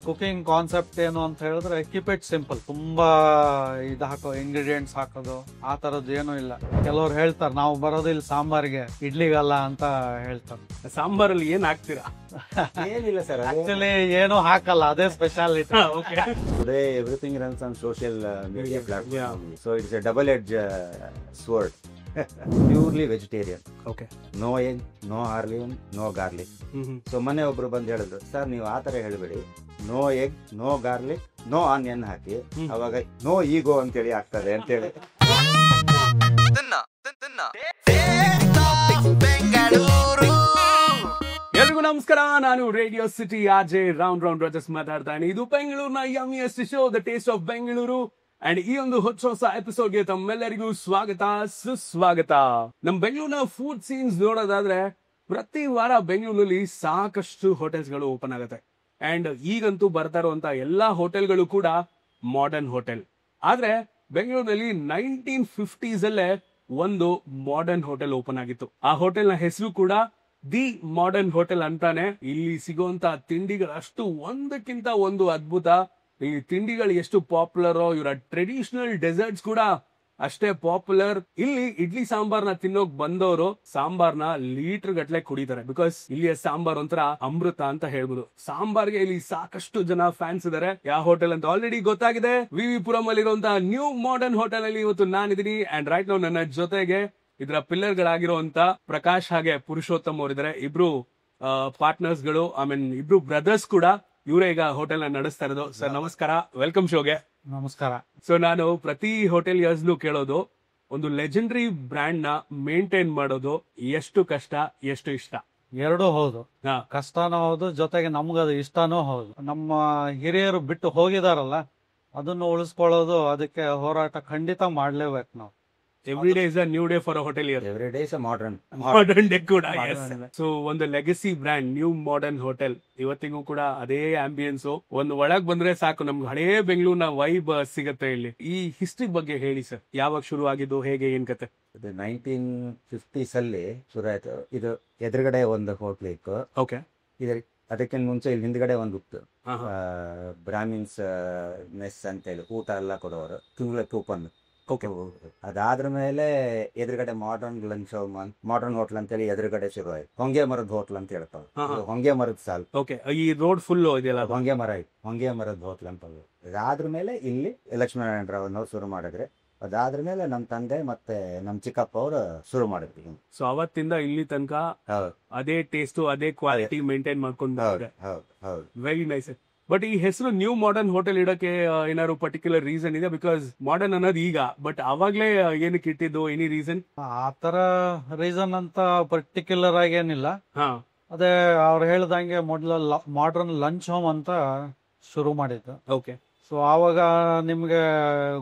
Cooking concept ಏನು ಅಂತ ಹೇಳಿದ್ರೆ ಕೀಪ್ ಇಟ್ ಸಿಂಪಲ್. ತುಂಬಾ ಹಾಕೋ ಇಂಗ್ರೀಡಿಯೆಂಟ್ಸ್ ಹಾಕೋದು ಆ ತರದ್ದು ಏನೂ ಇಲ್ಲ. ಕೆಲವ್ರು ಹೇಳ್ತಾರೆ ನಾವು ಬರೋದು ಇಲ್ಲಿ ಸಾಂಬಾರ್ಗೆ ಇಡ್ಲಿಗಲ್ಲ ಅಂತ ಹೇಳ್ತಾರೆ. ಸಾಂಬಾರಲ್ಲಿ ಏನ್ ಹಾಕ್ತೀರಾ? ಏನಿಲ್ಲ ಸರ್, ಆಕ್ಚುಲಿ ಏನು ಹಾಕಲ್ಲ, ಅದೇ speciality. today everything runs on social media platform, so it's a double edged sword. Purely vegetarian. Okay. No egg, no onion, no garlic. So ಮೊನ್ನೆ ಒಬ್ರು ಬಂದು ಹೇಳಿದ್ರು, ಸರ್ ನೀವು ಆ ತರ ಹೇಳ್ಬೇಡಿ, no egg, no garlic, no onion ಹಾಕಿ, ಅವಾಗ ನೋ ಈಗೋ ಅಂತೇಳಿ ಆಗ್ತದೆ ಅಂತೇಳಿ. ಎಲ್ರಿಗೂ ನಮಸ್ಕಾರ, ನಾನು ರೇಡಿಯೋ ಸಿಟಿ ಆಜೆ ರೌಂಡ್ ರಜಸ್ ಮಾತಾಡ್ತಾ ಇದ್ದೀನಿ. ಇದು ಬೆಂಗಳೂರಿನ yummiest show, the taste of Bengaluru. And ಈ ಒಂದು ಹೊಸ ಎಪಿಸೋಡ್ಗೆ ತಮ್ಮೆಲ್ಲರಿಗೂ ಸ್ವಾಗತ, ಸುಸ್ವಾಗತ. ನಮ್ ಬೆಂಗಳೂರಿನ ಫುಡ್ ಸೀನ್ಸ್ ನೋಡೋದಾದ್ರೆ ಪ್ರತಿ ವಾರ ಬೆಂಗಳೂರಲ್ಲಿ ಸಾಕಷ್ಟು ಹೋಟೆಲ್ಸ್ ಗಳು ಓಪನ್ ಆಗುತ್ತೆ. ಅಂಡ್ ಈಗಂತೂ ಬರ್ತಾ ಇರುವಂತ ಎಲ್ಲಾ ಹೋಟೆಲ್ಗಳು ಕೂಡ ಮಾಡರ್ನ್ ಹೋಟೆಲ್. ಆದ್ರೆ ಬೆಂಗಳೂರಿನಲ್ಲಿ 1950s ಅಲ್ಲೇ ಒಂದು ಮಾಡರ್ನ್ ಹೋಟೆಲ್ ಓಪನ್ ಆಗಿತ್ತು. ಆ ಹೋಟೆಲ್ ನ ಹೆಸರು ಕೂಡ ದಿ ಮಾಡರ್ನ್ ಹೋಟೆಲ್ ಅಂತಾನೆ. ಇಲ್ಲಿ ಸಿಗುವಂತ ತಿಂಡಿಗಳು ಅಷ್ಟು ಒಂದಕ್ಕಿಂತ ಒಂದು ಅದ್ಭುತ. ಈ ತಿಂಡಿಗಳು ಎಷ್ಟು ಪಾಪ್ಯುಲರ್, ಇವರ ಟ್ರೆಡಿಷನಲ್ ಡೆಸರ್ಟ್ಸ್ ಕೂಡ ಅಷ್ಟೇ ಪಾಪ್ಯುಲರ್. ಇಲ್ಲಿ ಇಡ್ಲಿ ಸಾಂಬಾರ್ನ ತಿನ್ನೋಕ್ ಬಂದವರು ಸಾಂಬಾರ್ನ ಲೀಟರ್ ಗಟ್ಲೆ ಕುಡಿತಾರೆ. ಬಿಕಾಸ್ ಇಲ್ಲಿಯ ಸಾಂಬಾರ್ ಒಂಥರ ಅಮೃತ ಅಂತ ಹೇಳ್ಬೋದು. ಸಾಂಬಾರ್ಗೆ ಇಲ್ಲಿ ಸಾಕಷ್ಟು ಜನ ಫ್ಯಾನ್ಸ್ ಇದಾರೆ. ಯಾವ ಹೋಟೆಲ್ ಅಂತ ಆಲ್ರೆಡಿ ಗೊತ್ತಾಗಿದೆ. ವಿ ಪುರಂ ಅಲ್ಲಿರುವಂತಹ ನ್ಯೂ ಮಾಡರ್ನ್ ಹೋಟೆಲ್ ಅಲ್ಲಿ ಇವತ್ತು ನಾನಿದ್ದೀನಿ. ಅಂಡ್ ರೈಟ್ ನೌ ನನ್ನ ಜೊತೆಗೆ ಇದರ ಪಿಲ್ಲರ್ ಗಳಾಗಿರುವಂತ ಪ್ರಕಾಶ್ ಹಾಗೆ ಪುರುಷೋತ್ತಮ್ ಅವರಿದ್ದಾರೆ. ಇಬ್ರು ಪಾರ್ಟ್ನರ್ಸ್ ಗಳು, ಇಬ್ರು ಬ್ರದರ್ಸ್ ಕೂಡ. ಇವರೇ ಈಗ ಹೋಟೆಲ್ ನ ನಡೆಸ್ತಾ ಇರೋದು. ಸರ್ ನಮಸ್ಕಾರ, ವೆಲ್ಕಮ್ ಶೋಗೆ. ನಮಸ್ಕಾರ. ಸೊ ನಾನು ಪ್ರತಿ ಹೋಟೆಲ್ ಯರ್ಸ್ನು ಕೇಳೋದು, ಒಂದು ಲೆಜೆಂಡರಿ ಬ್ರ್ಯಾಂಡ್ ನ ಮೇಂಟೈನ್ ಮಾಡೋದು ಎಷ್ಟು ಕಷ್ಟ, ಎಷ್ಟು ಇಷ್ಟ? ಎರಡೂ ಹೌದು, ಕಷ್ಟನೂ ಹೌದು, ಜೊತೆಗೆ ನಮ್ಗದು ಇಷ್ಟನೂ ಹೌದು. ನಮ್ಮ ಹಿರಿಯರು ಬಿಟ್ಟು ಹೋಗಿದಾರಲ್ಲ, ಅದನ್ನು ಉಳಿಸ್ಕೊಳ್ಳೋದು, ಅದಕ್ಕೆ ಹೋರಾಟ ಖಂಡಿತ ಮಾಡ್ಲೇಬೇಕು ನಾವು. Every day is a new day for a ಹೋಟೆಲಿಯರ್. Every day is a modern day ಕೂಡ. ಸೊ ಒಂದು legacy brand new modern hotel, ಇವತ್ತಿಗೂ ಕೂಡ ಅದೇ ಆಂಬಿಯನ್ಸ್. ಒಂದು ಒಳಗ್ ಬಂದ್ರೆ ಸಾಕು, ನಮ್ಗೆ ಹಳೇ ಬೆಂಗಳೂರಿನ ವೈಬ್ ಸಿಗತ್ತೆ ಇಲ್ಲಿ. ಈ ಹಿಸ್ಟ್ರಿ ಬಗ್ಗೆ ಹೇಳಿ ಸರ್, ಯಾವಾಗ ಶುರು ಆಗಿದ್ದು, ಹೇಗೆ, ಏನ್ ಕತೆ? ಇದು 1950s ಅಲ್ಲಿ ಶುರು ಆಯ್ತು. ಇದು ಎದುರುಗಡೆ ಒಂದು ಹೋಟ್ಲ್ ಇತ್ತು. ಓಕೆ. ಅದಕ್ಕಿಂತ ಮುಂಚೆ ಇಲ್ಲಿ ಹಿಂದ್ಗಡೆ ಒಂದು ಇತ್ತು, ಬ್ರಾಹ್ಮಿನ್ಸ್ ಮೆಸ್ ಅಂತೇಳಿ ಊಟ ಎಲ್ಲ ಕೊಡೋರು, ತಿಂಗಳ ಕೂಪನ್. ಅದಾದ್ರ ಮೇಲೆ ಎದುರುಗಡೆ ಮಾಡರ್ನ್ ಹೋಟ್ಲ್ ಅಂತೇಳಿ ಎದುರುಗಡೆ ಶುರು ಆಯ್ತು. ಹೊಂಗೆ ಮರದ ಹೋಟ್ಲ್ ಅಂತ ಹೇಳ್ತಾರೆ. ಹೊಂಗೆ ಮರದ ಸಾಲ್. ಈ ರೋಡ್ ಫುಲ್ ಇದೆಯಲ್ಲ, ಹೊಂಗೆ ಮರ ಇತ್ತು, ಹೊಂಗೆ ಮರದ ಹೋಟ್ಲ್ ಅಂತ. ಅದಾದ್ರ ಮೇಲೆ ಇಲ್ಲಿ ಲಕ್ಷ್ಮೀನಾರಾಯಣ ರಾವ್ ಶುರು ಮಾಡಿದ್ರೆ, ಅದಾದ್ರ ಮೇಲೆ ನಮ್ ತಂದೆ ಮತ್ತೆ ನಮ್ ಚಿಕ್ಕಪ್ಪ ಅವರು ಶುರು ಮಾಡಿದ್ವಿ. ಸೊ ಅವತ್ತಿಂದ ಇಲ್ಲಿ ತನಕ ಅದೇ ಟೇಸ್ಟ್, ಅದೇ ಕ್ವಾಲಿಟಿ ಮೇಂಟೈನ್ ಮಾಡ್ಕೊಂಡು. Very nice. ಬಟ್ ಈ ಹೆಸರು ನ್ಯೂ ಮಾಡರ್ನ್ ಹೋಟೆಲ್ ಇಡಕ್ಕೆ ಏನಾದ್ರು ಪರ್ಟಿಕ್ಯುಲರ್ ರೀಸನ್ ಇದೆ? ಬಿಕಾಸ್ ಮಾಡರ್ನ್ ಅನ್ನೋದು ಈಗ, ಬಟ್ ಅವಾಗ್ಲೇ ಏನಕ್ಕೆ ಇಟ್ಟಿದ್ದು, ಎನಿ ರೀಸನ್? ಆತರ ರೀಸನ್ ಅಂತ ಪರ್ಟಿಕ್ಯುಲರ್ ಆಗಿ ಏನಿಲ್ಲ. ಅದೇ ಅವ್ರು ಹೇಳ್ದಂಗೆ ಮೊದಲ ಮಾಡರ್ನ್ ಲಂಚ್ ಹೋಮ್ ಅಂತ ಶುರು ಮಾಡಿದ್ದು. ಓಕೆ. ಸೊ ಆವಾಗ ನಿಮ್ಗೆ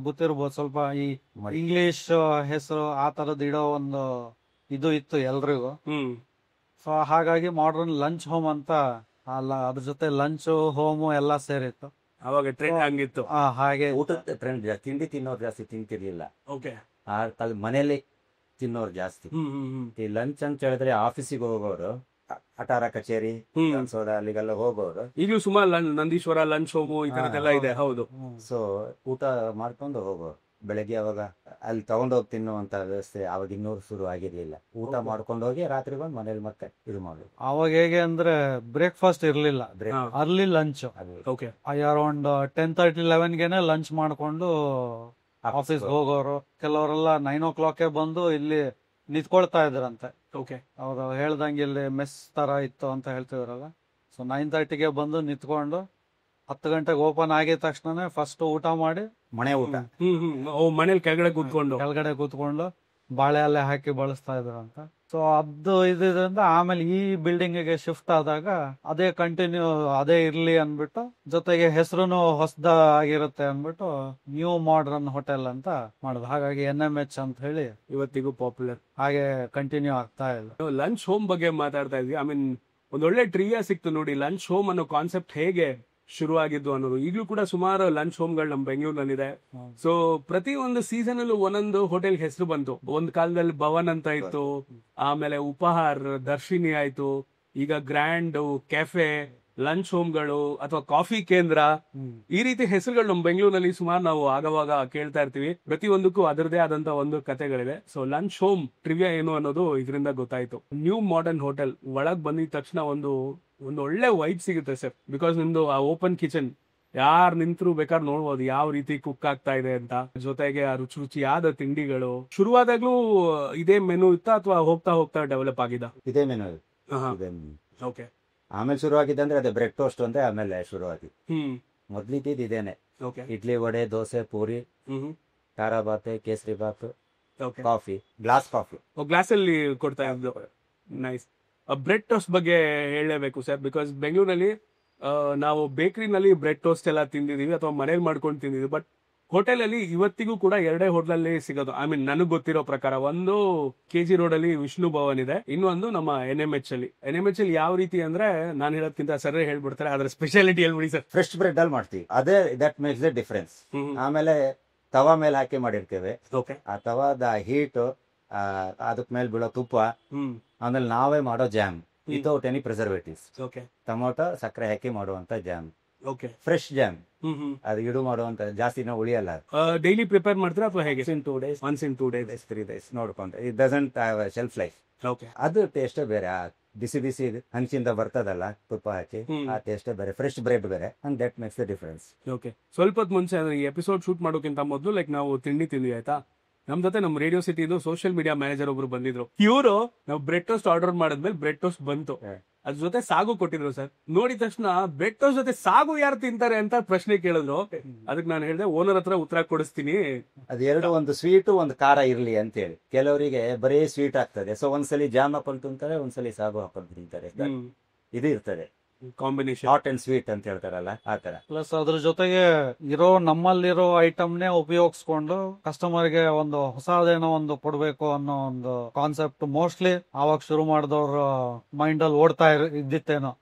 ಗೊತ್ತಿರ್ಬೋದು, ಸ್ವಲ್ಪ ಈ ಇಂಗ್ಲಿಷ್ ಹೆಸರು ಆ ತರದ್ ಇಡೋ ಒಂದು ಇದು ಇತ್ತು ಎಲ್ರಿಗೂ. ಸೊ ಹಾಗಾಗಿ ಮಾಡರ್ನ್ ಲಂಚ್ ಹೋಮ್ ಅಂತ, ಅಲ್ಲ ಅದ್ರ ಜೊತೆ ಲಂಚ್ ಹೋಮು ಎಲ್ಲ ಸೇರಿತ್ತು. ಅವಾಗ ಟ್ರೆಂಡ್ ಹಂಗಿತ್ತು. ಹಾಗೆ ಊಟದ ಟ್ರೆಂಡ್, ತಿಂಡಿ ತಿನ್ನೋರು ಜಾಸ್ತಿ ತಿಂತಿರ್ಲಿಲ್ಲ. ಓಕೆ. ಮನೇಲಿ ತಿನ್ನೋರು ಜಾಸ್ತಿ. ಈ ಲಂಚ್ ಅಂತ ಹೇಳಿದ್ರೆ ಆಫೀಸಿಗೆ ಹೋಗೋರು, ಅಟಾರ ಕಚೇರಿ, ಸೋದ ಅಲ್ಲಿಗೆಲ್ಲ ಹೋಗೋರು. ಈಗಲೂ ಸುಮಾರು ನಂದೀಶ್ವರ ಲಂಚ್ ಹೋಮು ಈ ತರದೆಲ್ಲ ಇದೆ. ಹೌದು. ಸೊ ಊಟ ಮಾಡ್ಕೊಂಡು ಹೋಗೋರು. ಬೆಳಗ್ಗೆ ಅವಾಗ ಅಲ್ಲಿ ತಗೊಂಡೋಗಿ ತಿನ್ನುವಂತ ವ್ಯವಸ್ಥೆ ಅವಾಗ ಇನ್ನೂರು ಶುರು ಆಗಿರ್ಲಿಲ್ಲ. ಊಟ ಮಾಡ್ಕೊಂಡು ಹೋಗಿ ರಾತ್ರಿ ಬಂದು ಮನೇಲಿ ಮತ್ತೆ ಇದು ಮಾಡೋದು. ಅವಾಗ ಹೇಗೆ ಅಂದ್ರೆ ಬ್ರೇಕ್ಫಾಸ್ಟ್ ಇರ್ಲಿಲ್ಲ, ಅರ್ಲಿ ಲಂಚ್. ಅರೌಂಡ್ 10:30, 11 ಲಂಚ್ ಮಾಡ್ಕೊಂಡು ಆಫೀಸ್ ಹೋಗೋರು. ಕೆಲವರೆಲ್ಲ 9 o'clock ಬಂದು ಇಲ್ಲಿ ನಿಂತ್ಕೊಳ್ತಾ ಇದ್ರಂತೆ. ಅವ್ರು ಹೇಳ್ದಂಗೆ ಇಲ್ಲಿ ಮೆಸ್ ತರ ಇತ್ತು ಅಂತ ಹೇಳ್ತಿದ್ರಲ್ಲ. ಸೊ 9:30 ಬಂದು ನಿಂತ್ಕೊಂಡು 10 ಗಂಟೆಗೆ ಓಪನ್ ಆಗಿದ ತಕ್ಷಣ ಫಸ್ಟ್ ಊಟ ಮಾಡಿ, ಮನೆ ಊಟ, ಮನೇಲಿ ಕೆಳಗಡೆ ಕೂತ್ಕೊಂಡು ಬಾಳೆ ಎಲೆ ಹಾಕಿ ಬಳಸ್ತಾ ಇದ್ರು ಅಂತ. ಸೊ ಅದು ಇದರಿಂದ ಆಮೇಲೆ ಈ ಬಿಲ್ಡಿಂಗ್ ಗೆ ಶಿಫ್ಟ್ ಆದಾಗ ಅದೇ ಕಂಟಿನ್ಯೂ ಅದೇ ಇರ್ಲಿ ಅನ್ಬಿಟ್ಟು, ಜೊತೆಗೆ ಹೆಸರುನು ಹೊಸದಾಗಿರುತ್ತೆ ಅನ್ಬಿಟ್ಟು ನ್ಯೂ ಮಾಡರ್ನ್ ಹೋಟೆಲ್ ಅಂತ ಮಾಡುದು. ಹಾಗಾಗಿ NMH ಅಂತ ಹೇಳಿ ಇವತ್ತಿಗೂ ಪಾಪ್ಯುಲರ್ ಹಾಗೆ ಕಂಟಿನ್ಯೂ ಆಗ್ತಾ ಇದೆ. ಲಂಚ್ ಹೋಮ್ ಬಗ್ಗೆ ಮಾತಾಡ್ತಾ ಇದ್ವಿ. ಒಂದೊಳ್ಳೆ ಟ್ರಿವಿಯಾ ಸಿಕ್ತು ನೋಡಿ, ಲಂಚ್ ಹೋಮ್ ಅನ್ನೋ ಕಾನ್ಸೆಪ್ಟ್ ಹೇಗೆ ಶುರುವಾಗಿದ್ದು ಅನ್ನೋದು. ಈಗಲೂ ಕೂಡ ಸುಮಾರು ಲಂಚ್ ಹೋಮ್ಗಳು ನಮ್ಮ ಬೆಂಗಳೂರಿನಲ್ಲಿದೆ. ಸೊ ಪ್ರತಿ ಒಂದು ಸೀಸನ್ ಅಲ್ಲೂ ಒಂದೊಂದು ಹೋಟೆಲ್ ಹೆಸರು ಬಂತು. ಒಂದ್ ಕಾಲದಲ್ಲಿ ಭವನ್ ಅಂತ ಇತ್ತು, ಆಮೇಲೆ ಉಪಹಾರ್, ದರ್ಶಿನಿ ಆಯ್ತು, ಈಗ ಗ್ರ್ಯಾಂಡ್, ಕೆಫೆ, ಲಂಚ್ ಹೋಮ್ಗಳು ಅಥವಾ ಕಾಫಿ ಕೇಂದ್ರ, ಈ ರೀತಿ ಹೆಸರುಗಳು ನಮ್ಮ ಬೆಂಗಳೂರಿನಲ್ಲಿ ಸುಮಾರು ನಾವು ಆಗವಾಗ ಕೇಳ್ತಾ ಇರ್ತೀವಿ. ಪ್ರತಿಯೊಂದಕ್ಕೂ ಅದರದೇ ಆದಂತ ಒಂದು ಕಥೆಗಳಿದೆ. ಸೊ ಲಂಚ್ ಹೋಮ್ ಟ್ರಿವಿಯಾ ಏನು ಅನ್ನೋದು ಇದರಿಂದ ಗೊತ್ತಾಯ್ತು. ನ್ಯೂ ಮಾಡರ್ನ್ ಹೋಟೆಲ್ ಒಳಗ್ ಬಂದಿದ ತಕ್ಷಣ ಒಂದು ಒಳ್ಳೆ ವೈಬ್ ಸಿಗುತ್ತೆ ಸರ್. ಬಿಕಾಸ್ ನಿಮ್ದು ಆ ಓಪನ್ ಕಿಚನ್, ಯಾರು ನಿಂತರು ಬೇಕಾದ್ರೆ ನೋಡ್ಬೋದು ಯಾವ ರೀತಿ ಕುಕ್ ಆಗ್ತಾ ಇದೆ ಅಂತ. ಜೊತೆಗೆ ಆ ರುಚಿಯಾದ ತಿಂಡಿಗಳು. ಶುರುವಾದಾಗ್ಲೂ ಇದೇ ಮೆನು ಇತ್ತಾ ಅಥವಾ ಹೋಗ್ತಾ ಹೋಗ್ತಾ ಡೆವಲಪ್ ಆಗಿದ? ಇದೇ ಮೆನು ಓಕೆ. ಆಮೇಲೆ ಶುರುವಾಗಿದ್ದೆ ಅಂದ್ರೆ ಅದೇ ಬ್ರೆಡ್ ಟೋಸ್ಟ್ ಅಂದ್ರೆ ಆಮೇಲೆ ಶುರುವಾಗಿ. ಮೊದ್ಲಿದ್ದಿದ್ದು ಇದೇನೆ. ಇಡ್ಲಿ, ವಡೆ, ದೋಸೆ, ಪೂರಿ, ಖಾರ ಬಾತ್, ಕೇಸರಿ ಬಾತ್, ಕಾಫಿ, ಗ್ಲಾಸ್ ಕಾಫಿ. ಗ್ಲಾಸ್ ಅಲ್ಲಿ ಕೊಡ್ತಾ ಇದ್ದು. ನೈಸ್. ಬ್ರೆಡ್ ಟೋಸ್ಟ್ ಬಗ್ಗೆ ಹೇಳಲೇಬೇಕು ಸರ್. ಬಿಕಾಸ್ ಬೆಂಗಳೂರಿನಲ್ಲಿ ನಾವು ಬೇಕರಿನಲ್ಲಿ ಬ್ರೆಡ್ ಟೋಸ್ಟ್ ಎಲ್ಲ ತಿಂದಿದೀವಿ ಅಥವಾ ಮನೇಲಿ ಮಾಡ್ಕೊಂಡು ತಿಂದಿದೀವಿ. ಬಟ್ ಹೋಟೆಲ್ ಅಲ್ಲಿ ಇವತ್ತಿಗೂ ಕೂಡ 2 ಹೋಟೆಲ್ ಸಿಗೋದು. ಐ ಮೀನ್ ನನಗ್ ಗೊತ್ತಿರೋ ಪ್ರಕಾರ ಒಂದು KG ರೋಡ್ ಅಲ್ಲಿ ವಿಷ್ಣು ಭವನ್ ಇದೆ, ಇನ್ನೊಂದು ನಮ್ಮ NMH ಅಲ್ಲಿ. NMH ಅಲ್ಲಿ ಯಾವ ರೀತಿ ಅಂದ್ರೆ ನಾನು ಹೇಳೋದ್ಕಿಂತ ಸರ್ ಹೇಳ್ಬಿಡ್ತಾರೆ, ಅದ್ರ ಸ್ಪೆಷಾಲಿಟಿ ಹೇಳ್ಬಿಡಿ ಸರ್. ಫ್ರೆಶ್ ಬ್ರೆಡ್ ಅಲ್ಲಿ ಮಾಡ್ತೀವಿ, ಅದೇ ದಟ್ ಮೇಕ್ಸ್ ದ ಡಿಫರೆನ್ಸ್. ಆಮೇಲೆ ತವಾ ಮೇಲೆ ಹಾಕಿ ಮಾಡಿರ್ತೇವೆ. ಆ ತವಾದ ಹೀಟ್, ಅದಕ್ ಮೇಲೆ ಬೀಳೋ ತುಪ್ಪ, ಆಮೇಲೆ ನಾವೇ ಮಾಡೋ jam without any preservatives. Tomato, ಸಕ್ಕರೆ ಹಾಕಿ ಮಾಡುವಂತ ಜಾಮ್, ಫ್ರೆಶ್ ಜಾಮ್. ಅದು ಇಡು ಮಾಡುವಂತ ಜಾಸ್ತಿ ನಾವು ಉಳಿಯಲ್ಲ. ಡೈಲಿ ಪ್ರಿಪೇರ್ ಮಾಡ್ತೀರಾ ಅಥವಾ ಹೇಗೆ? Once in 2 days, 3 days ನೋಡ್ಕೊಂಡು. It doesn't have A shelf life. ಅದು ಟೇಸ್ಟ್ ಬೇರೆ. ಬಿಸಿ ಬಿಸಿ ಹಂಚಿಂದ ಬರ್ತದಲ್ಲ ತುಪ್ಪ ಹಾಕಿ, ಆ ಟೇಸ್ಟ್ ಬೇರೆ, ಫ್ರೆಶ್ ಬ್ರೆಡ್ ಬೇರೆ, and that makes the difference. ಸ್ವಲ್ಪ ಹೊತ್ತು ಮುಂಚೆ ಈ ಎಪಿಸೋಡ್ ಶೂಟ್ ಮಾಡೋಕ್ಕಿಂತ ಮೊದಲು ಲೈಕ್ ನಾವು ತಿಂದ್ವಿ ಆಯ್ತಾ. ನಮ್ ಜೊತೆ ನಮ್ಮ ರೇಡಿಯೋ ಸಿಟಿದು ಸೋಷಿಯಲ್ ಮೀಡಿಯಾ ಮ್ಯಾನೇಜರ್ ಒಬ್ರು ಬಂದಿದ್ರು. ಇವರು ನಾವು ಬ್ರೆಡ್ ಟೋಸ್ಟ್ ಆರ್ಡರ್ ಮಾಡಿದ್ಮೇಲೆ ಬ್ರೆಡ್ ಟೋಸ್ಟ್ ಬಂತು, ಅದ್ರ ಜೊತೆ ಸಾಗು ಕೊಟ್ಟಿದ್ರು ಸರ್. ನೋಡಿದ ತಕ್ಷಣ ಬ್ರೆಡ್ ಟೋಸ್ಟ್ ಜೊತೆ ಸಾಗು ಯಾರು ತಿಂತಾರೆ ಅಂತ ಪ್ರಶ್ನೆ ಕೇಳಿದ್ರು. ಅದಕ್ಕೆ ನಾನು ಹೇಳಿದೆ ಓನರ್ ಹತ್ರ ಉತ್ತರ ಕೊಡಿಸ್ತೀನಿ. ಅದೆರಡು, ಒಂದು ಸ್ವೀಟ್ ಒಂದು ಖಾರ ಇರ್ಲಿ ಅಂತ ಹೇಳಿ. ಕೆಲವರಿಗೆ ಬರೀ ಸ್ವೀಟ್ ಆಗ್ತದೆ, ಸೊ ಒಂದ್ಸಲಿ ಜಾಮ್ ಹಾಕೊಂಡು ತಿಂತಾರೆ, ಒಂದ್ಸಲಿ ಸಾಗು ಹಾಕೊಂಡು ತಿಂತಾರೆ. ಇದು ಇರ್ತದೆ ಕಾಂಬಿನೇಷನ್, ಹಾಟ್ ಅಂಡ್ ಸ್ವೀಟ್ ಅಂತ ಹೇಳ್ತಾರಲ್ಲ ಆ ತರ. ಪ್ಲಸ್ ಅದ್ರ ಜೊತೆಗೆ ನಮ್ಮಲ್ಲಿರೋ ಐಟಮ್ನೇ ಉಪಯೋಗಿಸ್ಕೊಂಡು ಕಸ್ಟಮರ್ಗೆ ಒಂದು ಹೊಸದೇನೋ ಒಂದು ಕೊಡ್ಬೇಕು ಅನ್ನೋ ಒಂದು ಕಾನ್ಸೆಪ್ಟ್ ಮೋಸ್ಟ್ಲಿ ಆವಾಗ ಶುರು ಮಾಡಿದವ್ರ ಮೈಂಡ್ ಅಲ್ಲಿ ಓಡ್ತಾ ಇದ್ದಿತ್ತೇನೋ.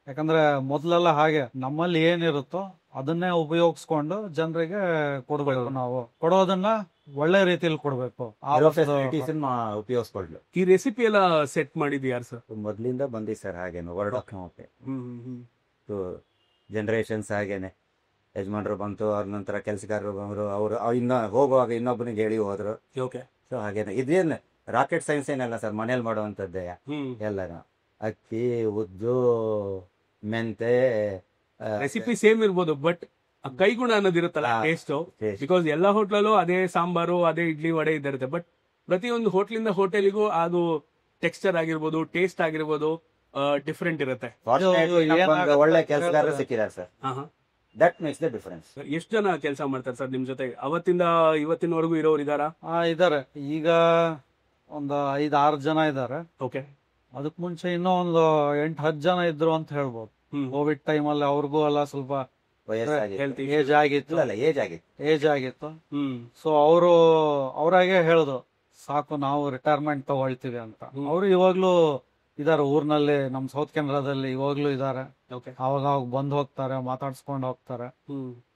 ಯಾಕಂದ್ರೆ ಮೊದ್ಲೆಲ್ಲ ಹಾಗೆ ನಮ್ಮಲ್ಲಿ ಏನಿರುತ್ತೋ ಅದನ್ನೇ ಉಪಯೋಗಿಸ್ಕೊಂಡು ಜನರಿಗೆ ಕೊಡ್ಬೇಕು. ನಾವು ಕೊಡೋದನ್ನ ಒಳ್ಳೆ ರೀತಿಯಲ್ಲಿ ಕೊಡ್ಬೇಕು, ಉಪಯೋಗಿಸ್ಕೊಳ್ಲು. ಈ ರೆಸಿಪಿ ಎಲ್ಲ ಸೆಟ್ ಮಾಡಿದ್ ಯಾರು ಸರ್? ಮೊದ್ಲಿಂದ ಬಂದಿ ಸರ್ ಹಾಗೇನು ಜನರೇಷನ್ಸ್ ಹಾಗೇನೆ. ಯಜಮಾನ್ರು ಬಂತು, ಅವ್ರ ನಂತರ ಕೆಲಸಗಾರರು ಬಂದ್ರು, ಅವರು ಹೋಗುವಾಗ ಇನ್ನೊಬ್ಬನಿಗೆ ಹೇಳಿ ಹೋದ್ರು. ಸೊ ಹಾಗೇನೆ ಇದೇನು ರಾಕೆಟ್ ಸೈನ್ಸ್ ಏನಲ್ಲ ಸರ್, ಮನೇಲಿ ಮಾಡುವಂತದ್ದೇ ಎಲ್ಲ. ಅಕ್ಕಿ, ಉದ್ದು, ಮೆಂತೆ, ರೆಸಿಪಿ ಸೇಮ್ ಇರ್ಬೋದು, ಬಟ್ ಕೈಗುಣ ಅನ್ನೋದಿರುತ್ತಲ್ಲ ಟೇಸ್ಟ್. ಬಿಕಾಸ್ ಎಲ್ಲಾ ಹೋಟ್ಲಲ್ಲೂ ಅದೇ ಸಾಂಬಾರು, ಅದೇ ಇಡ್ಲಿ, ವಡೆ ಇದಿರುತ್ತೆ. ಬಟ್ ಪ್ರತಿಯೊಂದು ಹೋಟ್ಲಿಂದ ಹೋಟೆಲಿಗೂ ಅದು ಟೆಕ್ಸ್ಚರ್ ಆಗಿರ್ಬೋದು, ಟೇಸ್ಟ್ ಆಗಿರ್ಬೋದು ಡಿಫ್ರೆಂಟ್ ಇರುತ್ತೆ. ಒಳ್ಳೆ ಕೆಲಸಗಾರರು ಸಿಕ್ಕಿದ್ದಾರೆ sir, that makes the difference. ಎಷ್ಟು ಜನ ಕೆಲಸ ಮಾಡ್ತಾರೆ ಸರ್ ನಿಮ್ ಜೊತೆ ಅವತ್ತಿಂದ ಇವತ್ತಿನವರೆಗೂ ಇರೋರು ಇದಾರಾ? ಇದಾರೆ, ಈಗ ಒಂದು 5-6 ಜನ ಇದಾರೆ. ಅದಕ್ ಮುಂಚೆ ಇನ್ನೂ ಒಂದು 8-10 ಜನ ಇದ್ರು ಅಂತ ಹೇಳ್ಬೋದು. ಕೋವಿಡ್ ಟೈಮ್ ಅಲ್ಲಿ ಅವ್ರಿಗೂ ಎಲ್ಲ ಸ್ವಲ್ಪ ಏಜ್ ಆಗಿತ್ತು. ಸೊ ಅವ್ರಾಗೆ ಹೇಳುದು ಸಾಕು ನಾವು ರಿಟೈರ್ಮೆಂಟ್ ತಗೊಳ್ತೀವಿ ಅಂತ. ಅವರು ಇವಾಗ್ಲೂ ಇದಾರೆ ಊರ್ನಲ್ಲಿ, ನಮ್ ಸೌತ್ ಕೆನರಾದಲ್ಲಿ ಇವಾಗ್ಲೂ ಇದಾರೆ. ಅವಾಗ ಬಂದ್ ಹೋಗ್ತಾರೆ, ಮಾತಾಡ್ಸ್ಕೊಂಡ್ ಹೋಗ್ತಾರೆ.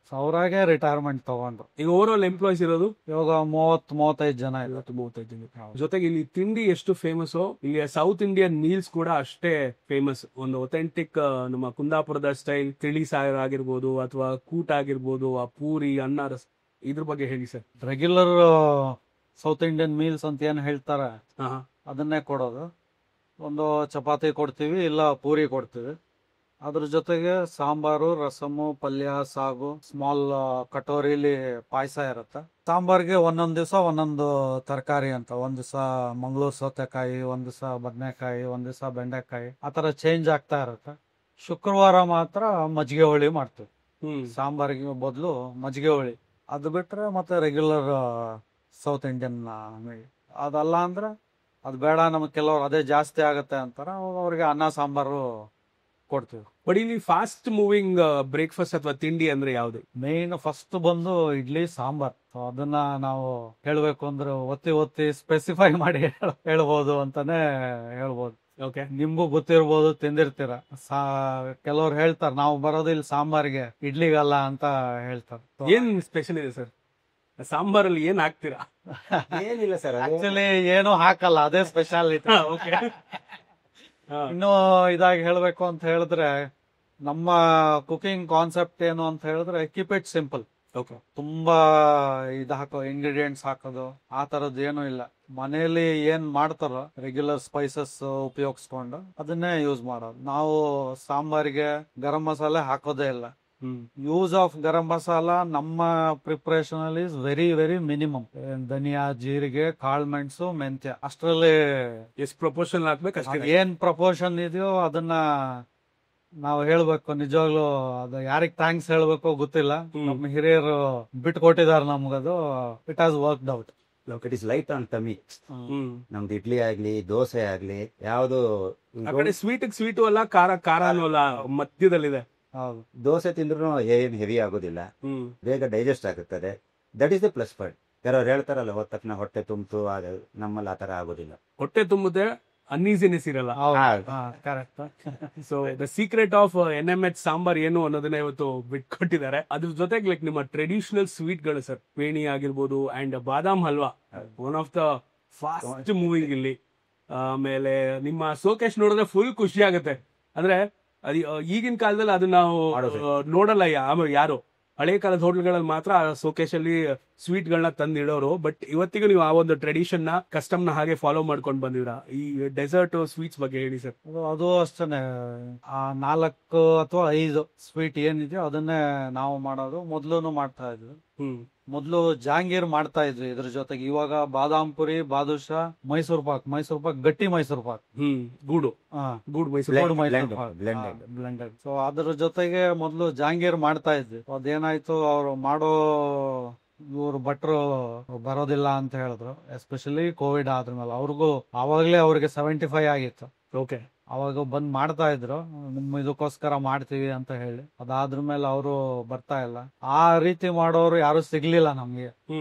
ಸೊ ಅವ್ರಾಗೆ ರಿಟೈರ್ಮೆಂಟ್ ತಗೊಂಡು ಈಗ ಓವರ್ ಆಲ್ ಎಂಪ್ಲಾಯ್ಸ್ ಇರೋದು ಇವಾಗ 30-35 ಜನ. 35 ಜನ. ಜೊತೆಗೆ ಇಲ್ಲಿ ತಿಂಡಿ ಎಷ್ಟು ಫೇಮಸ್, ಇಲ್ಲಿ ಸೌತ್ ಇಂಡಿಯನ್ ಮೀಲ್ಸ್ ಕೂಡ ಅಷ್ಟೇ ಫೇಮಸ್. ಒಂದು ಒಥೆಂಟಿಕ್ ನಮ್ಮ ಕುಂದಾಪುರದ ಸ್ಟೈಲ್ ತಿಳಿ ಸಾರು ಆಗಿರ್ಬೋದು ಅಥವಾ ಕೂಟ ಆಗಿರ್ಬೋದು, ಆ ಪೂರಿ, ಅನ್ನ, ರಸ, ಇದ್ರ ಬಗ್ಗೆ ಹೇಳಿ sir. Regular south Indian meals ಅಂತ ಏನ್ ಹೇಳ್ತಾರೆ ಅದನ್ನೇ ಕೊಡೋದು. ಒಂದು ಚಪಾತಿ ಕೊಡ್ತೀವಿ, ಇಲ್ಲ ಪೂರಿ ಕೊಡ್ತೀವಿ. ಅದ್ರ ಜೊತೆಗೆ ಸಾಂಬಾರು, ರಸಮು, ಪಲ್ಯ, ಸಾಗು, ಸ್ಮಾಲ್ ಕಟೋರಿಲಿ ಪಾಯಸ ಇರುತ್ತೆ. ಸಾಂಬಾರ್ಗೆ ಒಂದೊಂದ್ ದಿವಸ ಒಂದೊಂದು ತರಕಾರಿ ಅಂತ. ಒಂದ್ ದಿವಸ ಮಂಗಳೂರು ಸೌತೆಕಾಯಿ, ಒಂದ್ ದಿವಸ ಬದನೆಕಾಯಿ, ಒಂದ್ ದಿವಸ ಬೆಂಡೆಕಾಯಿ, ಆತರ ಚೇಂಜ್ ಆಗ್ತಾ ಇರುತ್ತೆ. ಶುಕ್ರವಾರ ಮಾತ್ರ ಮಜ್ಜಿಗೆ ಹುಳಿ ಮಾಡ್ತೀವಿ. ಸಾಂಬಾರಿಗೆ ಬದಲು ಮಜ್ಜಿಗೆ ಹುಳಿ. ಅದು ಬಿಟ್ರೆ ಮತ್ತೆ ರೆಗ್ಯುಲರ್ ಸೌತ್ ಇಂಡಿಯನ್. ಅದಲ್ಲ ಅಂದ್ರೆ ಅದು ಬೇಡ, ನಮ್ಗೆ ಕೆಲವ್ರು ಅದೇ ಜಾಸ್ತಿ ಆಗತ್ತೆ ಅಂತಾರ, ಅವ್ರಿಗೆ ಅನ್ನ ಸಾಂಬಾರು ಕೊಡ್ತೀವಿ. ಬಟ್ ಇಲ್ಲಿ ಫಾಸ್ಟ್ ಮೂವಿಂಗ್ ಬ್ರೇಕ್ಫಾಸ್ಟ್ ಅಥವಾ ತಿಂಡಿ ಅಂದ್ರೆ ಯಾವ್ದು? ಮೇನ್ ಫಸ್ಟ್ ಬಂದು ಇಡ್ಲಿ ಸಾಂಬಾರ್. ಅದನ್ನ ನಾವು ಹೇಳ್ಬೇಕು ಅಂದ್ರೆ ಒತ್ತಿ ಸ್ಪೆಸಿಫೈ ಮಾಡಿ ಹೇಳ್ಬೋದು ಅಂತಾನೆ ಹೇಳ್ಬೋದು. ನಿಮ್ಗೂ ಗೊತ್ತಿರ್ಬೋದು, ತಿಂದಿರ್ತೀರ. ಕೆಲವ್ರು ಹೇಳ್ತಾರ ನಾವು ಬರೋದು ಇಲ್ಲಿ ಸಾಂಬಾರ್ಗೆ, ಇಡ್ಲಿಗಲ್ಲ ಅಂತ ಹೇಳ್ತಾರೆ. ಏನ್ ಸ್ಪೆಷಲ್ ಇದೆ ಸರ್ ಸಾಂಬಾರಲ್ಲಿ? ಏನ್ ಹಾಕ್ತೀರಾ? ಏನಿಲ್ಲ ಸರ್, ಆಕ್ಚುಲಿ ಏನು ಹಾಕಲ್ಲ, ಅದೇ ಸ್ಪೆಷಾಲಿಟಿ. ಇನ್ನು ಇದಾಗಿ ಹೇಳ್ಬೇಕು ಅಂತ ಹೇಳಿದ್ರೆ ನಮ್ಮ ಕುಕಿಂಗ್ ಕಾನ್ಸೆಪ್ಟ್ ಏನು ಅಂತ ಹೇಳಿದ್ರೆ ಕೀಪ್ ಇಟ್ ಸಿಂಪಲ್. ಓಕೆ. ತುಂಬಾ ಇಂಗ್ರೀಡಿಯೆಂಟ್ಸ್ ಹಾಕೋದು ಆ ತರದ್ ಏನು ಇಲ್ಲ. ಮನೆಯಲ್ಲಿ ಏನ್ ಮಾಡ್ತಾರೋ ರೆಗ್ಯುಲರ್ ಸ್ಪೈಸಸ್ ಉಪಯೋಗಿಸ್ಕೊಂಡು ಅದನ್ನೇ ಯೂಸ್ ಮಾಡೋದು. ನಾವು ಸಾಂಬಾರಿಗೆ ಗರಂ ಮಸಾಲೆ ಹಾಕೋದೇ ಇಲ್ಲ. ಯೂಸ್ ಆಫ್ ಗರಂ ಮಸಾಲ ನಮ್ಮ ಪ್ರಿಪರೇಷನ್ ಅಲ್ಲಿ ಇಸ್ ವೆರಿ ವೆರಿ ಮಿನಿಮಮ್. ಧನಿಯಾ, ಜೀರಿಗೆ, ಕಾಳು ಮೆಣಸು, ಮೆಂತ್ಯ ಅಷ್ಟರಲ್ಲಿ ಎಷ್ಟು ಪ್ರಪೋರ್ಷನ್ ಹಾಕ್ಬೇಕು ಅಷ್ಟೇ. ಏನ್ ಪ್ರಪೋರ್ಷನ್ ಇದೆಯೋ ಅದನ್ನ ನಾವು ಹೇಳ್ಬೇಕು. ನಿಜವಾಗ್ಲೂ ಅದು ಯಾರಿಗ್ ಥ್ಯಾಂಕ್ಸ್ ಹೇಳ್ಬೇಕು ಗೊತ್ತಿಲ್ಲ. ನಮ್ಮ ಹಿರಿಯರು ಬಿಟ್ಕೊಟ್ಟಿದ್ದಾರೆ ನಮ್ಗದು. It has worked out. It is light on tummy. ನಮ್ದು ಇಡ್ಲಿ ಆಗ್ಲಿ ದೋಸೆ ಆಗ್ಲಿ ಯಾವ್ದು ಆ ಕಡೆ ಸ್ವೀಟು ಅಲ್ಲ, ಖಾರನೂ ಅಲ್ಲ, ಮಧ್ಯದಲ್ಲಿದೆ. ಹೌದು. ದೋಸೆ ತಿಂದ್ರು ಏನ್ ಹೆವಿ ಆಗೋದಿಲ್ಲ, ಬೇಗ ಡೈಜೆಸ್ಟ್ ಆಗುತ್ತದೆ. That is the plus point. ಕೆಲವ್ರು ಹೇಳ್ತಾರಲ್ಲ ಹೋದ ತಕ್ಷಣ ಹೊಟ್ಟೆ ತುಂಬಿತು, ನಮ್ಮಲ್ಲಿ ಆತರ ಆಗೋದಿಲ್ಲ. ಹೊಟ್ಟೆ ತುಂಬುತ್ತೆ, ಅನ್ಈಸಿನೆಸ್ ಇರಲ್ಲ. Correct. So the secret of NMH sambar ಏನು ಅನ್ನೋದನ್ನ ಇವತ್ತು ಬಿಟ್ಕೊಟ್ಟಿದ್ದಾರೆ. ಅದ್ರ ಜೊತೆಗೆ ಲೈಕ್ ನಿಮ್ಮ ಟ್ರೆಡಿಷನಲ್ ಸ್ವೀಟ್ ಗಳು ಸರ್, ಪೇಣಿ ಆಗಿರ್ಬೋದು and badam halwa, one of the fast moving ಇಲ್ಲಿ. ಆಮೇಲೆ ನಿಮ್ಮ ಸೋಕೇಶ್ ನೋಡಿದ್ರೆ ಫುಲ್ ಖುಷಿ ಆಗುತ್ತೆ. ಅಂದ್ರೆ ಈಗಿನ ಕಾಲದಲ್ಲಿ ಅದನ್ನ ನಾವು ನೋಡಲ್ಲ ಯಾರು. ಹಳೆ ಕಾಲದ ಹೋಟೆಲ್ಗಳಲ್ಲಿ ಮಾತ್ರ ಸೋಕೇಶ್ ಅಲ್ಲಿ ಸ್ವೀಟ್ ಗಳನ್ನ ತಂದಿಡೋರು. ಬಟ್ ಇವತ್ತಿಗೂ ನೀವು ಆ ಒಂದು ಟ್ರೆಡಿಷನ್ ನ ಕಸ್ಟಮ್ ನ ಹಾಗೆ ಫಾಲೋ ಮಾಡ್ಕೊಂಡು ಬಂದಿದ್ರ. ಈ ಡೆಸರ್ಟ್ ಸ್ವೀಟ್ಸ್ ಬಗ್ಗೆ ಹೇಳಿ ಸರ್. ಅದು ಅಷ್ಟೇನೆ. ಆ 4 ಅಥವಾ 5 ಸ್ವೀಟ್ ಏನಿದೆಯೋ ಅದನ್ನೇ ನಾವು ಮಾಡೋದು. ಮೊದ್ಲು ಮಾಡ್ತಾ ಇದ್ವಿ. ಮೊದ್ಲು ಜಾಂಗೀರ್ ಮಾಡ್ತಾ ಇದ್ವಿ ಇದ್ರ ಜೊತೆಗೆ. ಇವಾಗ ಬಾದಾಮ್ ಪುರಿ, ಬಾದುಷಾ, ಮೈಸೂರ್ ಪಾಕ್ ಗಟ್ಟಿ ಮೈಸೂರ್ ಪಾಕ್, ಗೂಡು ಮೈಸೂರು ಬ್ಲೆಂಡೆಡ್. ಸೊ ಅದ್ರ ಜೊತೆಗೆ ಮೊದ್ಲು ಜಾಂಗೀರ್ ಮಾಡ್ತಾ ಇದ್ವಿ. ಅದೇನಾಯ್ತು, ಅವ್ರು ಮಾಡೋ ಇವ್ರು ಭಟ್ರು ಬರೋದಿಲ್ಲ ಅಂತ ಹೇಳಿದ್ರು. ಎಸ್ಪೆಷಲಿ ಕೋವಿಡ್ ಆದ್ಮೇಲೆ ಅವ್ರಿಗೆ 75 ಆಗಿತ್ತು. ಓಕೆ. ಅವಾಗ ಬಂದ್ ಮಾಡ್ತಾ ಇದ್ರು, ನಿಮ್ ಇದಕ್ಕೋಸ್ಕರ ಮಾಡ್ತೀವಿ ಅಂತ ಹೇಳಿ. ಅದಾದ್ರ ಮೇಲೆ ಅವರು ಬರ್ತಾ ಇಲ್ಲ. ಆ ರೀತಿ ಮಾಡೋರು ಯಾರು ಸಿಗ್ಲಿಲ್ಲ ನಮ್ಗೆ.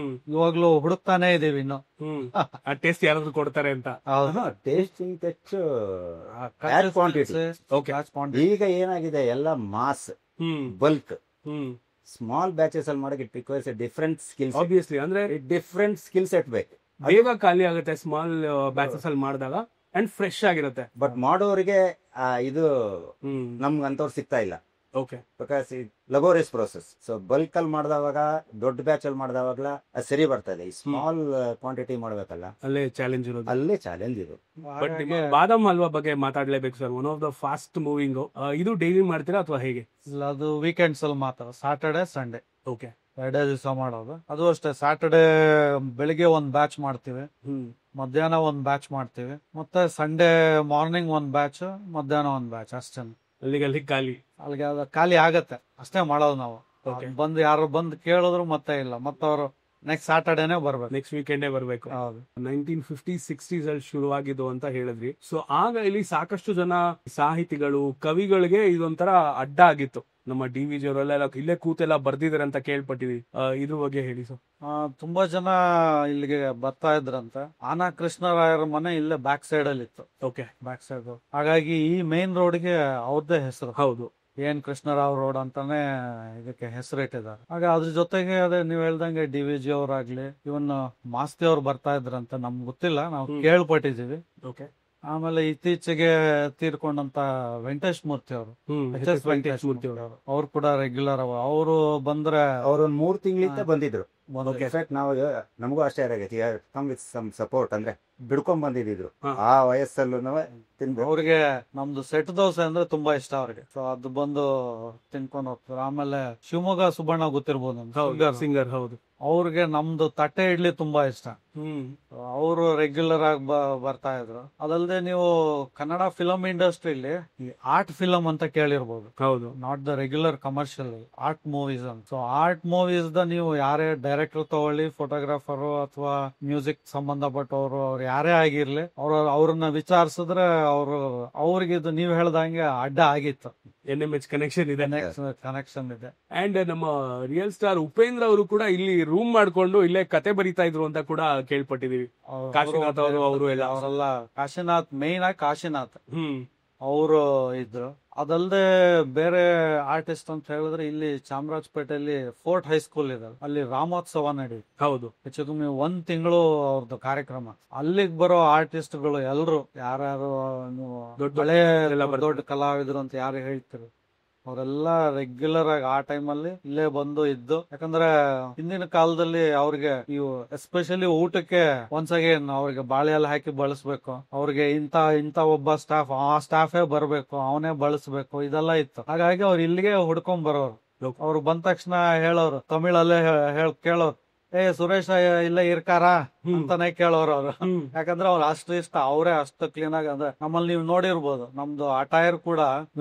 ಇವಾಗ್ಲೂ ಹುಡುಕ್ತಾನೆ ಇದೀವಿ ಇನ್ನು. ಟೇಸ್ಟ್ ಯಾರಾದ್ರೂ ಕೊಡ್ತಾರೆ ಅಂತ. ಟೇಸ್ಟಿಂಗ್ ಈಗ ಏನಾಗಿದೆ, ಎಲ್ಲ ಮಾಸ್ ಬಲ್ಕ್. ಸ್ಮಾಲ್ ಬ್ಯಾಚಸ್ ಅಲ್ಲಿ ಮಾಡಕ್ಕೆ it requires A different skills. Obviously ಅಂದ್ರೆ ಡಿಫರೆಂಟ್ ಸ್ಕಿಲ್ ಸೆಟ್ ಬೇಕು. ಬೇಗ ಖಾಲಿ ಆಗುತ್ತೆ ಸ್ಮಾಲ್ ಬ್ಯಾಚಸ್ ಅಲ್ಲಿ ಮಾಡಿದಾಗ, ಅಂಡ್ ಫ್ರೆಶ್ ಆಗಿರುತ್ತೆ. ಬಟ್ ಮಾಡೋರಿಗೆ ಇದು ನಮ್ಗಂತವ್ರು ಸಿಗ್ತಾ ಇಲ್ಲ. Okay. Because laborious process. So bulk ಅಲ್ಲಿ ಮಾಡಿದವಾಗ, ದೊಡ್ಡ ಬ್ಯಾಚ್ ಅಲ್ಲಿ ಮಾಡಿದವಾಗ್ಲ ಅದು ಸರಿ ಬರ್ತದೆ. ಈ ಸ್ಮಾಲ್ ಕ್ವಾಂಟಿಟಿ ಮಾಡ್ಬೇಕಲ್ಲ, ಅಲ್ಲೇ ಚಾಲೆಂಜ್ ಇರೋದು. ಬಟ್ ಬಾದಾಮ್ ಹಲ್ವಾ ಬಗ್ಗೆ ಮಾತಾಡ್ಲೇಬೇಕು sir. One of the fast moving. ಇದು ಡೈಲಿ ಮಾಡ್ತೀರಾ ಅಥವಾ ಹೇಗೆ? ಇಲ್ಲ, ಅದು ವೀಕೆಂಡ್ಸ್ ಅಲ್ಲಿ ಮಾತ್ರ. Saturday, Sunday. ಓಕೆ. 2 ದಿವಸ ಮಾಡೋದು. ಅದು ಅಷ್ಟೇ. ಸ್ಯಾಟರ್ಡೆ ಬೆಳಿಗ್ಗೆ ಒಂದ್ ಬ್ಯಾಚ್ ಮಾಡ್ತೀವಿ, ಮಧ್ಯಾಹ್ನ ಒಂದ್ ಬ್ಯಾಚ್ ಮಾಡ್ತೀವಿ, ಮತ್ತೆ ಸಂಡೇ ಮಾರ್ನಿಂಗ್ ಒಂದ್ ಬ್ಯಾಚ್, ಮಧ್ಯಾಹ್ನ ಒಂದ್ ಬ್ಯಾಚ್. ಅಷ್ಟೇ. ಅಲ್ಲಿಗೆ ಖಾಲಿ ಆಗತ್ತೆ. ಅಷ್ಟೇ ಮಾಡೋದು ನಾವು. ಯಾರು ಬಂದು ಕೇಳಿದ್ರು ಮತ್ತೆ ಇಲ್ಲ, ಮತ್ತೆ ಅವರು ನೆಕ್ಸ್ಟ್ ಸ್ಯಾಟರ್ಡೇನೆ ಬರ್ಬೇಕು, ನೆಕ್ಸ್ಟ್ ವೀಕೆಂಡೇ ಬರ್ಬೇಕು. 1950s 60s ಅಲ್ಲಿ ಶುರುವಾಗಿದ್ದು ಅಂತ ಹೇಳಿದ್ರಿ. ಸೊ ಆಗ ಇಲ್ಲಿ ಸಾಕಷ್ಟು ಜನ ಸಾಹಿತಿಗಳು, ಕವಿಗಳಿಗೆ ಇದೊಂಥರ ಅಡ್ಡ ಆಗಿತ್ತು. ನಮ್ಮ DVG ಅವರೆಲ್ಲ ಇಲ್ಲೇ ಕೂತೆಲ್ಲ ಬರ್ದಿದ್ದಾರೆ ಅಂತ ಕೇಳ್ಪಟ್ಟಿದ್ವಿ. ಇದ್ರ ಬಗ್ಗೆ ಹೇಳಿ ಸರ್. ತುಂಬಾ ಜನ ಇಲ್ಲಿಗೆ ಬರ್ತಾ ಇದ್ರಂತೆ. ಆನಾ ಕೃಷ್ಣರಾಯರ ಮನೆ ಇಲ್ಲೇ ಬ್ಯಾಕ್ ಸೈಡ್ ಅಲ್ಲಿ ಇತ್ತು. ಓಕೆ. Back side. ಹಾಗಾಗಿ ಈ ಮೇನ್ ರೋಡ್ಗೆ ಅವ್ರದ್ದೇ ಹೆಸರು. ಹೌದು. ಕೃಷ್ಣರಾವ್ ರೋಡ್ ಅಂತಾನೆ ಇದಕ್ಕೆ ಹೆಸರಿಟ್ಟಿದ್ದಾರೆ. ಹಾಗೆ ಅದ್ರ ಜೊತೆಗೆ ಅದೇ ನೀವ್ ಹೇಳ್ದಂಗೆ DVG ಅವರಾಗ್ಲಿ, ಇವನ್ ಮಾಸ್ತಿ ಅವ್ರು ಬರ್ತಾ ಇದ್ರಂತ. ನಮ್ಗೆ ಗೊತ್ತಿಲ್ಲ, ನಾವು ಕೇಳ್ಪಟ್ಟಿದೀವಿ. ಓಕೆ. ಆಮೇಲೆ ಇತ್ತೀಚೆಗೆ ತೀರ್ಕೊಂಡಂತ ವೆಂಕಟೇಶ್ ಮೂರ್ತಿ ಅವರು, ವೆಂಕಟೇಶ್ ಮೂರ್ತಿ ಅವರು, ಅವ್ರು ಕೂಡ ರೆಗ್ಯುಲರ್. ಅವರು ಬಂದ್ರೆ ಅವ್ರೊಂದ್ 3 ತಿಂಗಳಿಂದ ಬಂದಿದ್ರು. ನಾವು ನಮಗೂ ಅಷ್ಟೇ ಕಮ್ ವಿತ್ ಸಮ್ ಸಪೋರ್ಟ್, ಅಂದ್ರೆ ಬಿಡ್ಕೊಂಡ್ ಬಂದಿದ್ರು. ಆ ವಯಸ್ಸಲ್ಲೂ ಅವ್ರಿಗೆ ನಮ್ದು ಸೆಟ್ ದೋಸೆ ಅಂದ್ರೆ ತುಂಬಾ ಇಷ್ಟ ಅವ್ರಿಗೆ. ಸೊ ಅದು ಬಂದು ತಿನ್ಕೊಂಡು ಹೋಗ್ತಾರೆ. ಆಮೇಲೆ ಶಿವಮೊಗ್ಗ ಸುಬ್ಬಣ್ಣ ಗೊತ್ತಿರ್ಬೋದು, ಸಿಂಗರ್. ಹೌದು. ಅವ್ರಿಗೆ ನಮ್ದು ತಟ್ಟೆ ಇಡ್ಲಿ ತುಂಬಾ ಇಷ್ಟ. ಅವರು ರೆಗ್ಯುಲರ್ ಆಗಿ ಬರ್ತಾ ಇದ್ರು. ಅದಲ್ಲದೆ ನೀವು ಕನ್ನಡ ಫಿಲಂ ಇಂಡಸ್ಟ್ರಿಲಿ ಆರ್ಟ್ ಫಿಲಂ ಅಂತ ಕೇಳಿರ್ಬೋದು. ಹೌದು. Not the regular commercial, art movies ಅಂತ. ಸೊ ಆರ್ಟ್ ಮೂವೀಸ್ ದ ನೀವು ಯಾರೇ ಡೈರೆಕ್ಟರ್ ತಗೊಳ್ಳಿ, ಫೋಟೋಗ್ರಾಫರ್ ಅಥವಾ ಮ್ಯೂಸಿಕ್ ಸಂಬಂಧಪಟ್ಟವರು, ಅವ್ರು ಯಾರೇ ಆಗಿರ್ಲಿ, ಅವ್ರನ್ನ ವಿಚಾರಿಸಿದ್ರೆ ಅವ್ರಿಗೆ ಇದು ನೀವು ಹೇಳ್ದಂಗೆ ಅಡ್ಡ ಆಗಿತ್ತು. NMH ಕನೆಕ್ಷನ್ ಇದೆ. ಅಂಡ್ ನಮ್ಮ ರಿಯಲ್ ಸ್ಟಾರ್ ಉಪೇಂದ್ರ ಅವರು ಕೂಡ ಇಲ್ಲಿ ರೂಮ್ ಮಾಡ್ಕೊಂಡು ಇಲ್ಲೇ ಕತೆ ಬರೀತಾ ಇದ್ರು ಅಂತ ಕೂಡ ಕೇಳ್ಪಟ್ಟಿದೀವಿ. ಕಾಶಿನಾಥ್ ಅವರೆಲ್ಲ ಕಾಶಿನಾಥ್, ಮೇನ್ ಆಗಿ ಕಾಶಿನಾಥ್ ಅವರು ಇದ್ರು. ಅದಲ್ಲದೆ ಬೇರೆ ಆರ್ಟಿಸ್ಟ್ ಅಂತ ಹೇಳಿದ್ರೆ ಇಲ್ಲಿ ಚಾಮರಾಜಪೇಟೆಯಲ್ಲಿ ಫೋರ್ಟ್ ಹೈಸ್ಕೂಲ್ ಇದೆ, ಅಲ್ಲಿ ರಾಮೋತ್ಸವ ನಡೆಯುತ್ತೆ. ಹೌದು. ಹೆಚ್ಚು ಕಮ್ಮಿ 1 ತಿಂಗಳು ಅವ್ರದ್ದು ಕಾರ್ಯಕ್ರಮ. ಅಲ್ಲಿಗೆ ಬರೋ ಆರ್ಟಿಸ್ಟ್ಗಳು ಎಲ್ರು ಯಾರ್ಯಾರು ದೊಡ್ಡ ಕಲಾವಿದರು ಅಂತ ಯಾರು ಹೇಳ್ತಾರೆ ಅವರೆಲ್ಲ ರೆಗ್ಯುಲರ್ ಆಗಿ ಆ ಟೈಮಲ್ಲಿ ಇಲ್ಲೇ ಬಂದು ಇದ್ದು, ಯಾಕಂದ್ರೆ ಹಿಂದಿನ ಕಾಲದಲ್ಲಿ ಅವ್ರಿಗೆ ಇವು ಎಸ್ಪೆಷಲಿ ಊಟಕ್ಕೆ ಒನ್ಸ್ ಅಗೇನ್ ಅವ್ರಿಗೆ ಬಾಳೆ ಎಲ್ಲ ಹಾಕಿ ಬಳಸ್ಬೇಕು, ಅವ್ರಿಗೆ ಇಂತ ಒಬ್ಬ ಸ್ಟಾಫ್, ಆ ಸ್ಟಾಫೇ ಬರ್ಬೇಕು, ಅವನೇ ಬಳಸ್ಬೇಕು, ಇದೆಲ್ಲ ಇತ್ತು. ಹಾಗಾಗಿ ಅವ್ರು ಇಲ್ಲಿಗೆ ಹುಡ್ಕೊಂಡ್ ಬರೋರು. ಅವ್ರು ಬಂದ ತಕ್ಷಣ ಹೇಳೋರು, ತಮಿಳಲ್ಲೇ ಕೇಳೋರು, ಸುರೇಶ ಇಲ್ಲ ಇರ್ಕಾರ ಅಂತಾನೆ ಕೇಳೋರು ಅವ್ರು. ಯಾಕಂದ್ರೆ ಅವ್ರು ಅಷ್ಟು ಇಷ್ಟ, ಅವರೇ ಅಷ್ಟು ಕ್ಲೀನ್ ಆಗಿ. ಅಂದ್ರೆ ನಮ್ಮಲ್ಲಿ ನೀವು ನೋಡಿರ್ಬೋದು, ನಮ್ದು ಅಟೈರ್ ಕೂಡ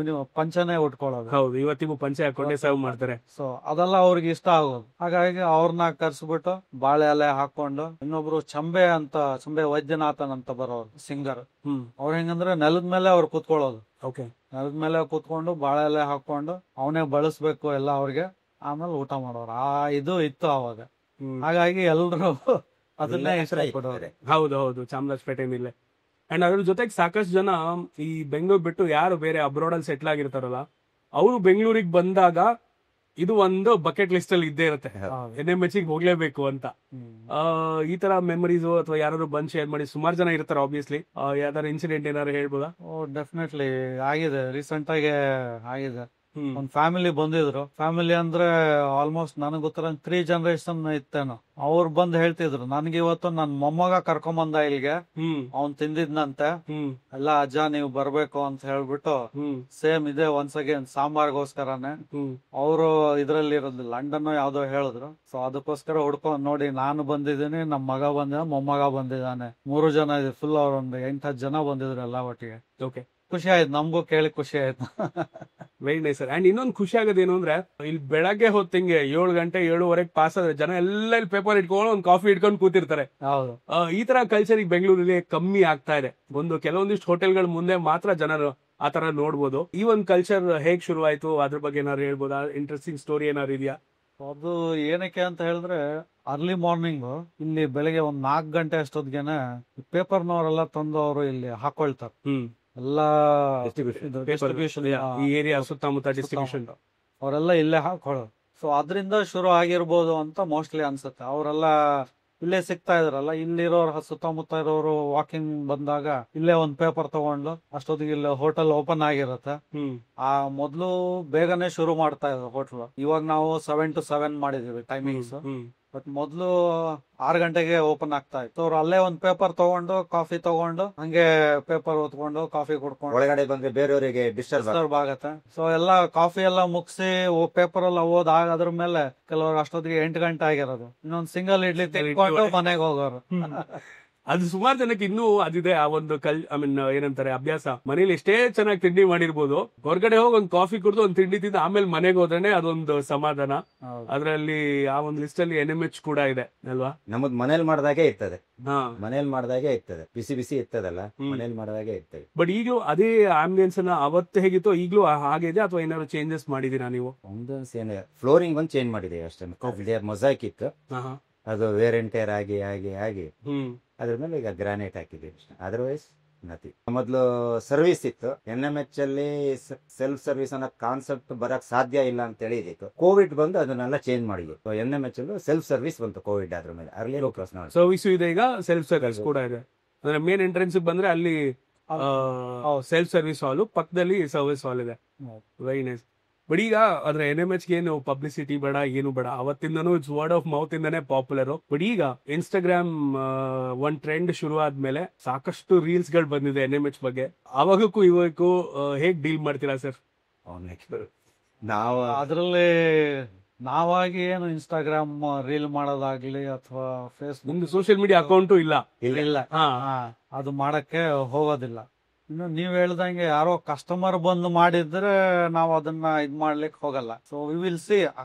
ನೀವು ಪಂಚನೆ ಉಟ್ಕೊಳ್ಳೋದು. ಹೌದು, ಇವತ್ತಿಗೂ ಪಂಚೆ ಹಾಕೊಂಡೆ ಸರ್ವ್ ಮಾಡ್ತಾರೆ. ಸೊ ಅದೆಲ್ಲ ಅವ್ರಿಗೆ ಇಷ್ಟ ಆಗೋದು. ಹಾಗಾಗಿ ಅವ್ರನ್ನ ಕರ್ಸ್ಬಿಟ್ಟು ಬಾಳೆ ಎಲೆ ಹಾಕೊಂಡು, ಇನ್ನೊಬ್ರು ಚಂಬೆ ವೈದ್ಯನಾಥನ್ ಅಂತ ಬರೋರು ಸಿಂಗರ್. ಅವ್ರ ಹೆಂಗಂದ್ರೆ ನೆಲದ ಮೇಲೆ ಅವ್ರು ಕೂತ್ಕೊಳ್ಳೋದು. ನೆಲದ ಮೇಲೆ ಕೂತ್ಕೊಂಡು ಬಾಳೆ ಎಲೆ ಹಾಕೊಂಡು ಅವನೇ ಬಳಸ್ಬೇಕು ಎಲ್ಲ ಅವ್ರಿಗೆ, ಆಮೇಲೆ ಊಟ ಮಾಡೋರು. ಇದು ಇತ್ತು ಅವಾಗ. ಹಾಗಾಗಿ ಎಲ್ರು ಅದನ್ನೇ ಇಷ್ಟಪಡೋರು. ಹೌದು, ಚಾಮರಾಜಪೇಟೆನಿಲ್ಲೇ. ಅಂಡ್ ಅದ್ರ ಜೊತೆಗೆ ಸಾಕಷ್ಟು ಜನ ಈ ಬೆಂಗಳೂರು ಬಿಟ್ಟು ಯಾರು ಬೇರೆ ಅಬ್ರಾಡ್ ಅಲ್ಲಿ ಸೆಟ್ಲ್ ಆಗಿರ್ತಾರಲ್ಲ, ಅವರು ಬೆಂಗಳೂರಿಗೆ ಬಂದಾಗ ಇದು ಒಂದು ಬಕೆಟ್ ಲಿಸ್ಟ್ ಅಲ್ಲಿ ಇದ್ದೇ ಇರುತ್ತೆ, NMH ಗೆ ಹೋಗ್ಲೇಬೇಕು ಅಂತ. ಈ ತರ ಮೆಮರೀಸ್ ಅಥವಾ ಯಾರು ಬಂದ್ ಶೇರ್ ಮಾಡಿ ಸುಮಾರು ಜನ ಇರ್ತಾರೆ. ಆಬ್ವಿಯಸ್ಲಿ ಯಾವ್ದಾರ ಇನ್ಸಿಡೆಂಟ್ ಏನಾದ್ರು ಹೇಳ್ಬೋದಾ? ಡೆಫಿನೆಟ್ಲಿ ಆಗಿದೆ, ರೀಸೆಂಟ್ ಆಗಿ ಆಗಿದೆ. ಒಂದ್ ಫ್ಯಾಮಿಲಿ ಬಂದಿದ್ರು. ಫ್ಯಾಮಿಲಿ ಅಂದ್ರೆ ಆಲ್ಮೋಸ್ಟ್ ನನಗ್ ಗೊತ್ತಿರ 3 ಜನರೇಷನ್ ಇತ್ತೇನೋ. ಅವ್ರು ಬಂದ್ ಹೇಳ್ತಿದ್ರು, ನನ್ಗೆ ಇವತ್ತು ನನ್ ಮೊಮ್ಮಗ ಕರ್ಕೊಂಬಂದ ಇಲ್ಲಿಗೆ, ಅವ್ನ್ ತಿಂದಿದ್ನಂತೆ ಎಲ್ಲ, ಅಜ್ಜ ನೀವು ಬರ್ಬೇಕು ಅಂತ ಹೇಳ್ಬಿಟ್ಟು ಸೇಮ್ ಇದೆ ಒನ್ಸ್ ಅಗೇನ್ ಸಾಂಬಾರ್ಗೋಸ್ಕರನೇ. ಅವರು ಇದ್ರಲ್ಲಿ ಇರೋದು ಲಂಡನ್ ಯಾವ್ದೋ ಹೇಳಿದ್ರು. ಸೊ ಅದಕ್ಕೋಸ್ಕರ ಹುಡ್ಕೊಂಡ್ ನೋಡಿ, ನಾನು ಬಂದಿದ್ದೀನಿ, ನಮ್ ಮಗ ಮೊಮ್ಮಗ ಬಂದಿದ್ದಾನೆ, 3 ಜನ ಇದೆ ಫುಲ್. ಅವ್ರೊಂದು 8-10 ಜನ ಬಂದಿದ್ರು ಎಲ್ಲ ಒಟ್ಟಿಗೆ. ಖುಷಿ ಆಯ್ತು, ನಮ್ಗೂ ಕೇಳಿ ಖುಷಿ ಆಯ್ತು. Very nice sir. ಅಂಡ್ ಇನ್ನೊಂದು ಖುಷಿ ಆಗೋದೇನು ಅಂದ್ರೆ, ಇಲ್ಲಿ ಬೆಳಗ್ಗೆ ಹೊತ್ತಿಂಗೆ 7 ಗಂಟೆ 7:30 ಪಾಸ್ ಆದ್ರೆ ಜನ ಎಲ್ಲ ಇಲ್ಲಿ ಪೇಪರ್ ಇಟ್ಕೊಂಡು ಒಂದು ಕಾಫಿ ಇಟ್ಕೊಂಡು ಕೂತಿರ್ತಾರೆ. ಹೌದು, ಈ ತರ ಕಲ್ಚರ್ ಈಗ ಬೆಂಗಳೂರಲ್ಲಿ ಕಮ್ಮಿ ಆಗ್ತಾ ಇದೆ. ಕೆಲವೊಂದಿಷ್ಟು ಹೋಟೆಲ್ಗಳ ಮುಂದೆ ಮಾತ್ರ ಜನರು ಆ ತರ ನೋಡ್ಬೋದು. ಈ ಒಂದು ಕಲ್ಚರ್ ಹೇಗ್ ಶುರು ಆಯ್ತು, ಅದ್ರ ಬಗ್ಗೆ ಏನಾದ್ರು ಹೇಳ್ಬೋದಾ? ಇಂಟ್ರೆಸ್ಟಿಂಗ್ ಸ್ಟೋರಿ ಏನಾದ್ರು ಇದೆಯಾ? ಅದು ಏನಕ್ಕೆ ಅಂತ ಹೇಳಿದ್ರೆ, ಅರ್ಲಿ ಮಾರ್ನಿಂಗ್ ಇಲ್ಲಿ ಬೆಳಿಗ್ಗೆ 4 ಗಂಟೆ ಅಷ್ಟೊತ್ತಿಗೆನೆ ಪೇಪರ್ನವರೆಲ್ಲ ತಂದು ಅವರು ಇಲ್ಲಿ ಹಾಕೊಳ್ತಾರೆ. ಎಲ್ಲ ಡಿಸ್ಟ್ರಿಬ್ಯೂಷನ್ ಈ ಏರಿಯಾ ಸುತ್ತಮುತ್ತ ಡಿಸ್ಟ್ರಿಬ್ಯೂಷನ್ ಅವರೆಲ್ಲ ಇಲ್ಲೇ ಹಾಕೊಳ್ಳೋದು. ಸೊ ಅದರಿಂದ ಶುರು ಆಗಿರ್ಬೋದು ಅಂತ ಮೋಸ್ಟ್ಲಿ ಅನ್ಸುತ್ತೆ. ಅವರೆಲ್ಲ ಇಲ್ಲೇ ಸಿಗ್ತಾ ಇದ್ರಲ್ಲ, ಇಲ್ಲಿರೋರು ಸುತ್ತಮುತ್ತ ಇರೋರು ವಾಕಿಂಗ್ ಬಂದಾಗ ಇಲ್ಲೇ ಒಂದ್ ಪೇಪರ್ ತಗೊಂಡು, ಅಷ್ಟೊತ್ತಿಗೆ ಇಲ್ಲಿ ಹೋಟೆಲ್ ಓಪನ್ ಆಗಿರುತ್ತೆ. ಮೊದ್ಲು ಬೇಗನೆ ಶುರು ಮಾಡ್ತಾ ಇದ್ರು ಹೋಟೆಲ್. ಇವಾಗ ನಾವು 7 to 7 ಮಾಡಿದೀವಿ ಟೈಮಿಂಗ್ಸ್. ಬಟ್ ಮೊದ್ಲು 6 ಗಂಟೆಗೆ ಓಪನ್ ಆಗ್ತಾ ಇತ್ತು. ಅವ್ರು ಅಲ್ಲೇ ಒಂದ್ ಪೇಪರ್ ತಗೊಂಡು, ಕಾಫಿ ತಗೊಂಡು, ಹಂಗೆ ಪೇಪರ್ ಓದ್ಕೊಂಡು ಕಾಫಿ ಕುಡ್ಕೊಂಡು ಒಳಗಡೆ ಬಂದ್ರೆ ಬೇರೆಯವರಿಗೆ ಡಿಸ್ಟರ್ಬ್ ಆಗತ್ತೆ. ಸೊ ಎಲ್ಲ ಕಾಫಿ ಎಲ್ಲ ಮುಗಿಸಿ ಪೇಪರ್ ಎಲ್ಲ ಅದ್ರ ಮೇಲೆ ಕೆಲವರು ಅಷ್ಟೊತ್ತಿಗೆ 8 ಗಂಟೆ ಆಗಿರೋದು. ಇನ್ನೊಂದ್ ಸಿಂಗಲ್ ಇಡ್ಲಿ ತಿನ್ಕೊಂಡು ಮನೆಗೆ ಹೋಗೋರು. ಅದು ಸುಮಾರು ಜನಕ್ಕೆ ಇನ್ನೂ ಅದಿದೆ, ಆ ಒಂದು ಏನಂತಾರೆ ಅಭ್ಯಾಸ. ಮನೇಲಿ ಎಷ್ಟೇ ಚೆನ್ನಾಗಿ ತಿಂಡಿ ಮಾಡಿರ್ಬೋದು, ಹೊರಗಡೆ ಹೋಗಿ ಒಂದು ಕಾಫಿ ಕುಡಿದು ಒಂದು ತಿಂಡಿ ತಿಂದು ಆಮೇಲೆ ಮನೆಗೆ ಹೋದ್ರೆ ಅದೊಂದು ಸಮಾಧಾನ. ಅದ್ರಲ್ಲಿ ಆ ಒಂದು ಲಿಸ್ಟ್ ಅಲ್ಲಿ NMH ಕೂಡ ಇದೆ ಅಲ್ವಾ? ನಮ್ಮದ್ ಮನೇಲಿ ಮಾಡಿದಾಗೆ ಇರ್ತದೆ, ಬಿಸಿ ಬಿಸಿ ಇರ್ತದಲ್ಲ, ಮನೇಲಿ ಮಾಡಿದಾಗೆ ಇರ್ತದೆ. ಬಟ್ ಈಗಲೂ ಅದೇ ಆಂಬಿಯನ್ಸ್ ಅವತ್ತು ಹೇಗಿತ್ತು ಈಗಲೂ ಹಾಗೆ ಇದೆ, ಅಥವಾ ಏನಾದ್ರು ಚೇಂಜಸ್ ಮಾಡಿದೀರಾ ನೀವು? ಫ್ಲೋರಿಂಗ್ ಒಂದು ಚೇಂಜ್ ಮಾಡಿದೆ ಅಷ್ಟೇ. ಮೊಸಾಯಿಕ್ ಇತ್ತು, ಅದು ವೇರ್ ಅಂಡ್ ಟೇರ್ ಆಗಿ ಅದ್ರ ಮೇಲೆ ಈಗ ಗ್ರಾನೈಟ್ ಹಾಕಿದ್ದೀವಿ. Otherwise nothing. ಮೊದಲು ಸರ್ವಿಸ್ ಇತ್ತು, NMH ಅಲ್ಲಿ ಸೆಲ್ಫ್ ಸರ್ವಿಸ್ ಅನ್ನೋ ಕಾನ್ಸೆಪ್ಟ್ ಬರಕ್ ಸಾಧ್ಯ ಇಲ್ಲ ಅಂತ ಹೇಳಿದಿತ್ತು. ಕೋವಿಡ್ ಬಂದು ಅದನ್ನೆಲ್ಲ ಚೇಂಜ್ ಮಾಡಿದ್ವಿ. NMH ಅಲ್ಲೂ ಸೆಲ್ಫ್ ಸರ್ವಿಸ್ ಬಂತು ಕೋವಿಡ್ ಆದ್ರ ಮೇಲೆ. ಅರ್ಲಿ ಸರ್ವಿಸ್ ಇದೆ, ಈಗ ಸೆಲ್ಫ್ ಸರ್ವಿಸ್ ಕೂಡ ಇದೆ. ಅಂದ್ರೆ ಮೇನ್ ಎಂಟ್ರೆನ್ಸ್ ಬಂದ್ರೆ ಅಲ್ಲಿ ಸೆಲ್ಫ್ ಸರ್ವಿಸ್ ಹಾಲ್, ಪಕ್ಕದಲ್ಲಿ ಸರ್ವಿಸ್ ಹಾಲ್ ಇದೆ. Very nice. ಬಟ್ ಈಗ ಅದ್ರ NMH ಏನು ಪಬ್ಲಿಸಿಟಿ ಬೇಡ, ಏನು ಬೇಡ, ಅವತ್ತಿಂದನೂ ಇಟ್ಸ್ ವರ್ಡ್ ಆಫ್ ಮೌತ್ ಇಂದಾನೆ ಪಾಪ್ಯುಲರ್. ಬಟ್ ಈಗ ಇನ್ಸ್ಟಾಗ್ರಾಮ್ ಒಂದ್ ಟ್ರೆಂಡ್ ಶುರು ಆದ್ಮೇಲೆ ಸಾಕಷ್ಟು ರೀಲ್ಸ್ ಗಳು ಬಂದಿದೆ NMH ಬಗ್ಗೆ. ಅವಾಗಕ್ಕೂ ಇವಕ್ಕೂ ಹೇಗ್ ಡೀಲ್ ಮಾಡ್ತೀರಾ ಸರ್? ನಾವು ಅದ್ರಲ್ಲಿ ನಾವಾಗಿ ಏನು ಇನ್ಸ್ಟಾಗ್ರಾಮ್ ರೀಲ್ ಮಾಡೋದಾಗ್ಲಿ ಅಥವಾ ಫೇಸ್ಬುಕ್ ಸೋಷಿಯಲ್ ಮೀಡಿಯಾ ಅಕೌಂಟು ಇಲ್ಲ, ಅದು ಮಾಡಕ್ಕೆ ಹೋಗೋದಿಲ್ಲ. ಇನ್ನು ನೀವ್ ಹೇಳ್ದಂಗೆ ಯಾರೋ ಕಸ್ಟಮರ್ ಬಂದು ಮಾಡಿದ್ರೆ ನಾವು ಅದನ್ನ ಇದ್ ಮಾಡ್ಲಿಕ್ಕೆ ಹೋಗಲ್ಲ. ಸೊ ವಿ ವಿಲ್ ಸಿ,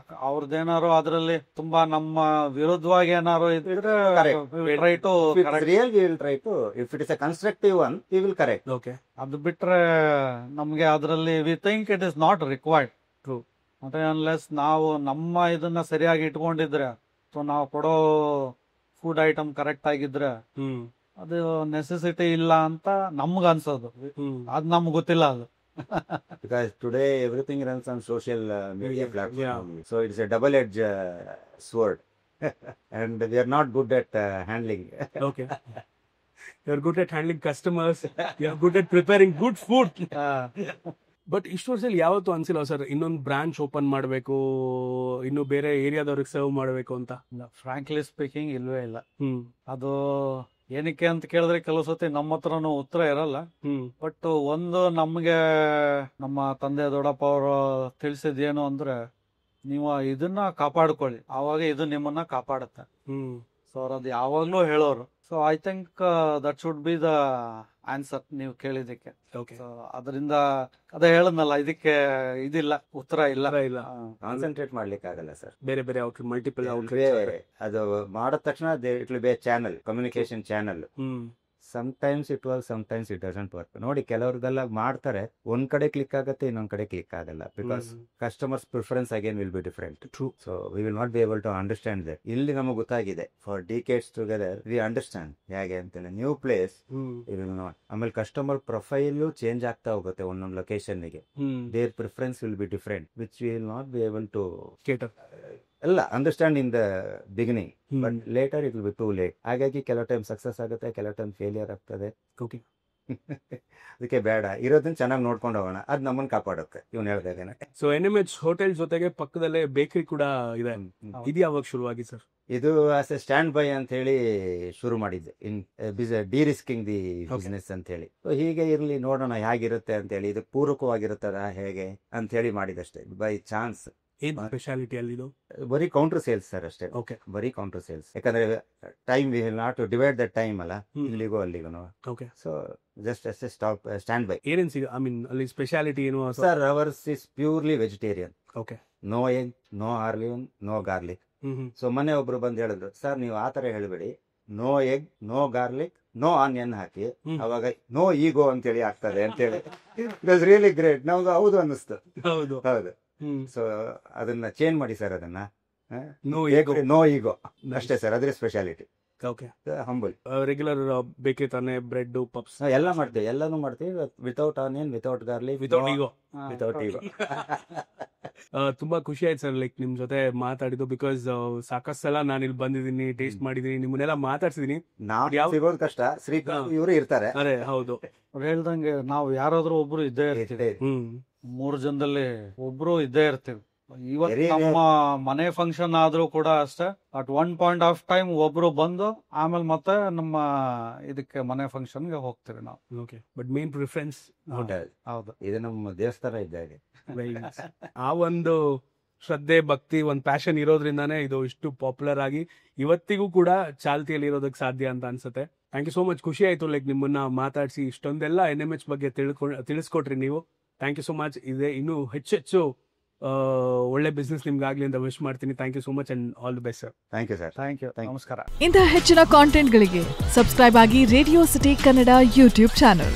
ಅವ್ರದ್ದೇನಾರು ಅದ್ರಲ್ಲಿ ತುಂಬಾ ನಮ್ಮ ವಿರುದ್ಧವಾಗಿ ಏನಾರು ಇದ್ರೆ ಅದು ಬಿಟ್ರೆ ನಮ್ಗೆ ಅದ್ರಲ್ಲಿ we think it is not required. ಮತ್ತೆ ಅನ್ಲೆಸ್ ನಾವು ನಮ್ಮ ಇದನ್ನ ಸರಿಯಾಗಿ ಇಟ್ಕೊಂಡಿದ್ರೆ, ಸೊ ನಾವು ಕೊಡೋ ಫುಡ್ ಐಟಮ್ ಕರೆಕ್ಟ್ ಆಗಿದ್ರೆ ಅದು ನೆಸೆಸಿಟಿ ಇಲ್ಲ ಅಂತ ನಮ್ಗ ಅನ್ಸೋದು. ಅದ್ ನಮ್ಗೆ ಗೊತ್ತಿಲ್ಲ ಅದು. Because today everything runs on social media platform, so it's a double-edged sword, and we are not good at handling. Okay, you are good at handling customers. You are good at preparing good food. But ಇಷ್ಟು ವರ್ಷದಲ್ಲಿ ಯಾವತ್ತೂ ಅನ್ಸಿಲ್ಲ sir ಇನ್ನೊಂದು branch open ಮಾಡಬೇಕು, ಇನ್ನು ಬೇರೆ ಏರಿಯಾದವ್ರಿಗೆ serve ಮಾಡಬೇಕು ಅಂತ? Frankly speaking ಇಲ್ವೇ ಇಲ್ಲ. ಹ್ಮ್ ಅದು ಏನಕ್ಕೆ ಅಂತ ಕೇಳಿದ್ರೆ ಕೆಲವು ಸತಿ ನಮ್ಮ ಹತ್ರನೂ ಉತ್ತರ ಇರಲ್ಲ. ಬಟ್ ಒಂದು ನಮ್ಗೆ ನಮ್ಮ ತಂದೆ ದೊಡ್ಡಪ್ಪ ಅವರು ತಿಳಿಸಿದ್ದೇನು ಅಂದ್ರೆ, ನೀವು ಇದನ್ನ ಕಾಪಾಡ್ಕೊಳ್ಳಿ, ಆವಾಗ ಇದು ನಿಮ್ಮನ್ನ ಕಾಪಾಡುತ್ತೆ. ಸೊ ಅವ್ರು ಅದು ಯಾವಾಗ್ಲೂ ಹೇಳೋರು. So I think that should be the answer ನೀವು ಕೇಳಿದಕ್ಕೆ. ಸೊ ಅದರಿಂದ ಅದೇ ಹೇಳದ್ನಲ್ಲ, ಇದಕ್ಕೆ ಇದಿಲ್ಲ, ಉತ್ತರ ಇಲ್ಲ. ಕಾನ್ಸಂಟ್ರೇಟ್ ಮಾಡ್ಲಿಕ್ಕೆ ಆಗಲ್ಲ ಸರ್. ಬೇರೆ ಬೇರೆ ಮಲ್ಟಿಪಲ್ ಅದು ಮಾಡಿದ ತಕ್ಷಣ it will B channel, communication channel. Sometimes it work, sometimes it doesn't work. ನೋಡಿ, ಕೆಲವ್ರದೆಲ್ಲ ಮಾಡ್ತಾರೆ, ಒಂದ್ ಕಡೆ ಕ್ಲಿಕ್ ಆಗುತ್ತೆ, ಇನ್ನೊಂದ್ ಕಡೆ ಕ್ಲಿಕ್ ಆಗಲ್ಲ. Because customers preference again will be different. So we will not be able to understand that. ಇಲ್ಲಿ ನಮಗೆ ಗೊತ್ತಾಗಿದೆ, for decades together we understand ಹೇಗೆ ಅಂತೇಳಿ. New place will not. ಆಮೇಲೆ ಕಸ್ಟಮರ್ ಪ್ರೊಫೈಲ್ ಚೇಂಜ್ ಆಗ್ತಾ ಹೋಗುತ್ತೆ ಒಂದೊಂದು ಲೊಕೇಶನ್ ಗೆ. Their preference will be different, which we will not be able to cater ಎಲ್ಲ understand in the beginning. But later it will be too late. ಹಾಗಾಗಿ ಕೆಲವು time success ಆಗುತ್ತೆ, ಕೆಲವು ಟೈಮ್ ಫೇಲಿಯರ್ ಆಗ್ತದೆ. ಅದಕ್ಕೆ ಬೇಡ, ಇರೋದನ್ನ ಚೆನ್ನಾಗಿ ನೋಡ್ಕೊಂಡು ಹೋಗೋಣ, ಅದ್ ನಮ್ಮನ್ನ ಕಾಪಾಡುತ್ತೆ. ಇವ್ನು ಹೇಳ್ದಾಗೇನೆ. ಸೊ NMH ಹೋಟೆಲ್ ಜೊತೆಗೆ ಪಕ್ಕದಲ್ಲೇ ಬೇಕರಿ ಕೂಡ ಇದೆ. ಇದು ಯಾವಾಗ ಶುರುವಾಗಿ ಸರ್? ಇದು ಆಸ್ ಎ ಸ್ಟ್ಯಾಂಡ್ ಬೈ ಅಂತ ಹೇಳಿ ಶುರು ಮಾಡಿದ್ದೆ, ಇನ್ ಡಿ ರಿಸ್ಕಿಂಗ್ ದಿ ಬಿಸ್ನೆಸ್ ಅಂತ ಹೇಳಿ. ಹೀಗೆ ಇರ್ಲಿ, ನೋಡೋಣ ಹೇಗಿರುತ್ತೆ ಅಂತ ಹೇಳಿ, ಇದು ಪೂರಕವಾಗಿರುತ್ತದ ಹೇಗೆ ಅಂತ ಹೇಳಿ ಮಾಡಿದಷ್ಟೇ, ಬೈ ಚಾನ್ಸ್. ಏನ್ ಸ್ಪೆಷಾಲಿಟಿ ಅಲ್ಲಿ? ಇದು ಬರೀ ಕೌಂಟರ್ ಸೇಲ್ಸ್ ಸರ್ ಅಷ್ಟೇ. ಓಕೆ, ಬರೀ ಕೌಂಟರ್ ಸೇಲ್ಸ್. ಯಾಕಂದ್ರೆ time we will not divide the time ಅಲ್ಲ, ಇಲ್ಲಿಗೂ ಅಲ್ಲಿಗೂ. Okay, so just as a stop stand by. ಏನೇನ್ ಐ ಮೀನ್ ಅಲ್ಲಿ ಸ್ಪೆಷಾಲಿಟಿ ಏನು sir? Ours is purely vegetarian. Okay, no egg, no ಆರ್ಲಿಯನ್, ನೋ ಗಾರ್ಲಿಕ್. ಸೊ ಮೊನ್ನೆ ಒಬ್ರು ಬಂದು ಹೇಳಿದ್ರು, ಸರ್ ನೀವು ಆತರ ಹೇಳ್ಬೇಡಿ, no egg, no garlic, no onion ಹಾಕಿ, ಅವಾಗ ನೋ ಈಗೋ ಅಂತೇಳಿ ಆಗ್ತದೆ ಅಂತೇಳಿ. It was really great. ನಮ್ಗೆ ಹೌದು ಅನ್ನಿಸ್ತು. ಹೌದು ಹೌದು. ಸೊ ಅದನ್ನ ಚೇಂಜ್ ಮಾಡಿ ಸರ್, ಅದನ್ನ ನೋ ಈಗೋ ಅಷ್ಟೇ ಸರ್, ಅದ್ರ speciality. Okay, humble regular bakery ತಾನೆ, ಬ್ರೆಡ್, ಪಪ್ಸ್ ಎಲ್ಲ ಮಾಡ್ತೀವಿ, ಎಲ್ಲಾನು ಮಾಡ್ತೀವಿ. Without onion, without garlic, without egg. Without egg. ತುಂಬಾ ಖುಷಿ ಆಯ್ತು ಸರ್, ಲೈಕ್ ನಿಮ್ ಜೊತೆ ಮಾತಾಡಿದ್ದು. ಬಿಕಾಸ್ ಸಾಕಷ್ಟು ಸಲ ನಾನು ಇಲ್ಲಿ ಬಂದಿದ್ದೀನಿ, ಟೇಸ್ಟ್ ಮಾಡಿದೀನಿ, ನಿಮ್ಮನ್ನೆಲ್ಲ ಮಾತಾಡ್ಸಿದೀನಿ. ನಾವು ಸಿಗೋದು ಕಷ್ಟ, ಶ್ರೀಕಾಂತ್ ಇವರು ಇರ್ತಾರೆ. ಅದೇ ಹೌದು, ಅವ್ರು ಹೇಳ್ದಂಗೆ ನಾವು ಯಾರಾದ್ರೂ ಒಬ್ರು ಇದ್ದೇ ಇರ್ತೀವಿ. 3 ಜನದಲ್ಲಿ ಒಬ್ರು ಇದ್ದೇ ಇರ್ತೀವಿ. ಇವತ್ತು ನಮ್ಮ ಮನೆ ಫಂಕ್ಷನ್ ಆದ್ರೂ ಕೂಡ ಅಷ್ಟೇ, at one point of time ಒಬ್ರು ಬಂದು ಆಮೇಲೆ ಮತ್ತೆ ನಮ್ಮ ಇದಕ್ಕೆ ಮನೆ ಫಂಕ್ಷನ್ ಗೆ ಹೋಗ್ತೀವಿ ನಾವು. Okay, but main preference hotel. ಹೌದು, ಇದು ನಮ್ಮ ದೇವಸ್ಥಾನ ಇದ್ದಾಗೆ. ಆ ಒಂದು ಶ್ರದ್ಧೆ, ಭಕ್ತಿ, ಒಂದು ಪ್ಯಾಷನ್ ಇರೋದ್ರಿಂದಾನೇ ಇದು ಇಷ್ಟು ಪಾಪ್ಯುಲರ್ ಆಗಿ ಇವತ್ತಿಗೂ ಕೂಡ ಚಾಲ್ತಿಯಲ್ಲಿ ಇರೋದಕ್ಕೆ ಸಾಧ್ಯ ಅಂತ ಅನ್ಸುತ್ತೆ. Thank you so much. ಖುಷಿ ಆಯ್ತು ಲೈಕ್ ನಿಮ್ಮನ್ನ ಮಾತಾಡಿಸಿ, ಇಷ್ಟೊಂದೆಲ್ಲ NMH ಬಗ್ಗೆ ತಿಳಿಸ್ಕೊಟ್ರಿ ನೀವು. Thank you so much. ಇದೆ ಇನ್ನೂ ಹೆಚ್ಚೆಚ್ಚು ಒಳ್ಳೆ ಬಿಸ್ನೆಸ್ ನಿಮ್ಗೆ ಆಗ್ಲಿ ಅಂತ ವಿಶ್ ಮಾಡ್ತೀನಿ. Thank you so much and all the best sir. Thank you sir. Thank you, ನಮಸ್ಕಾರ. ಇಂತಹ ಹೆಚ್ಚಿನ ಕಾಂಟೆಂಟ್ಗಳಿಗೆ ಸಬ್ಸ್ಕ್ರೈಬ್ ಆಗಿ Radio City Kannada YouTube channel.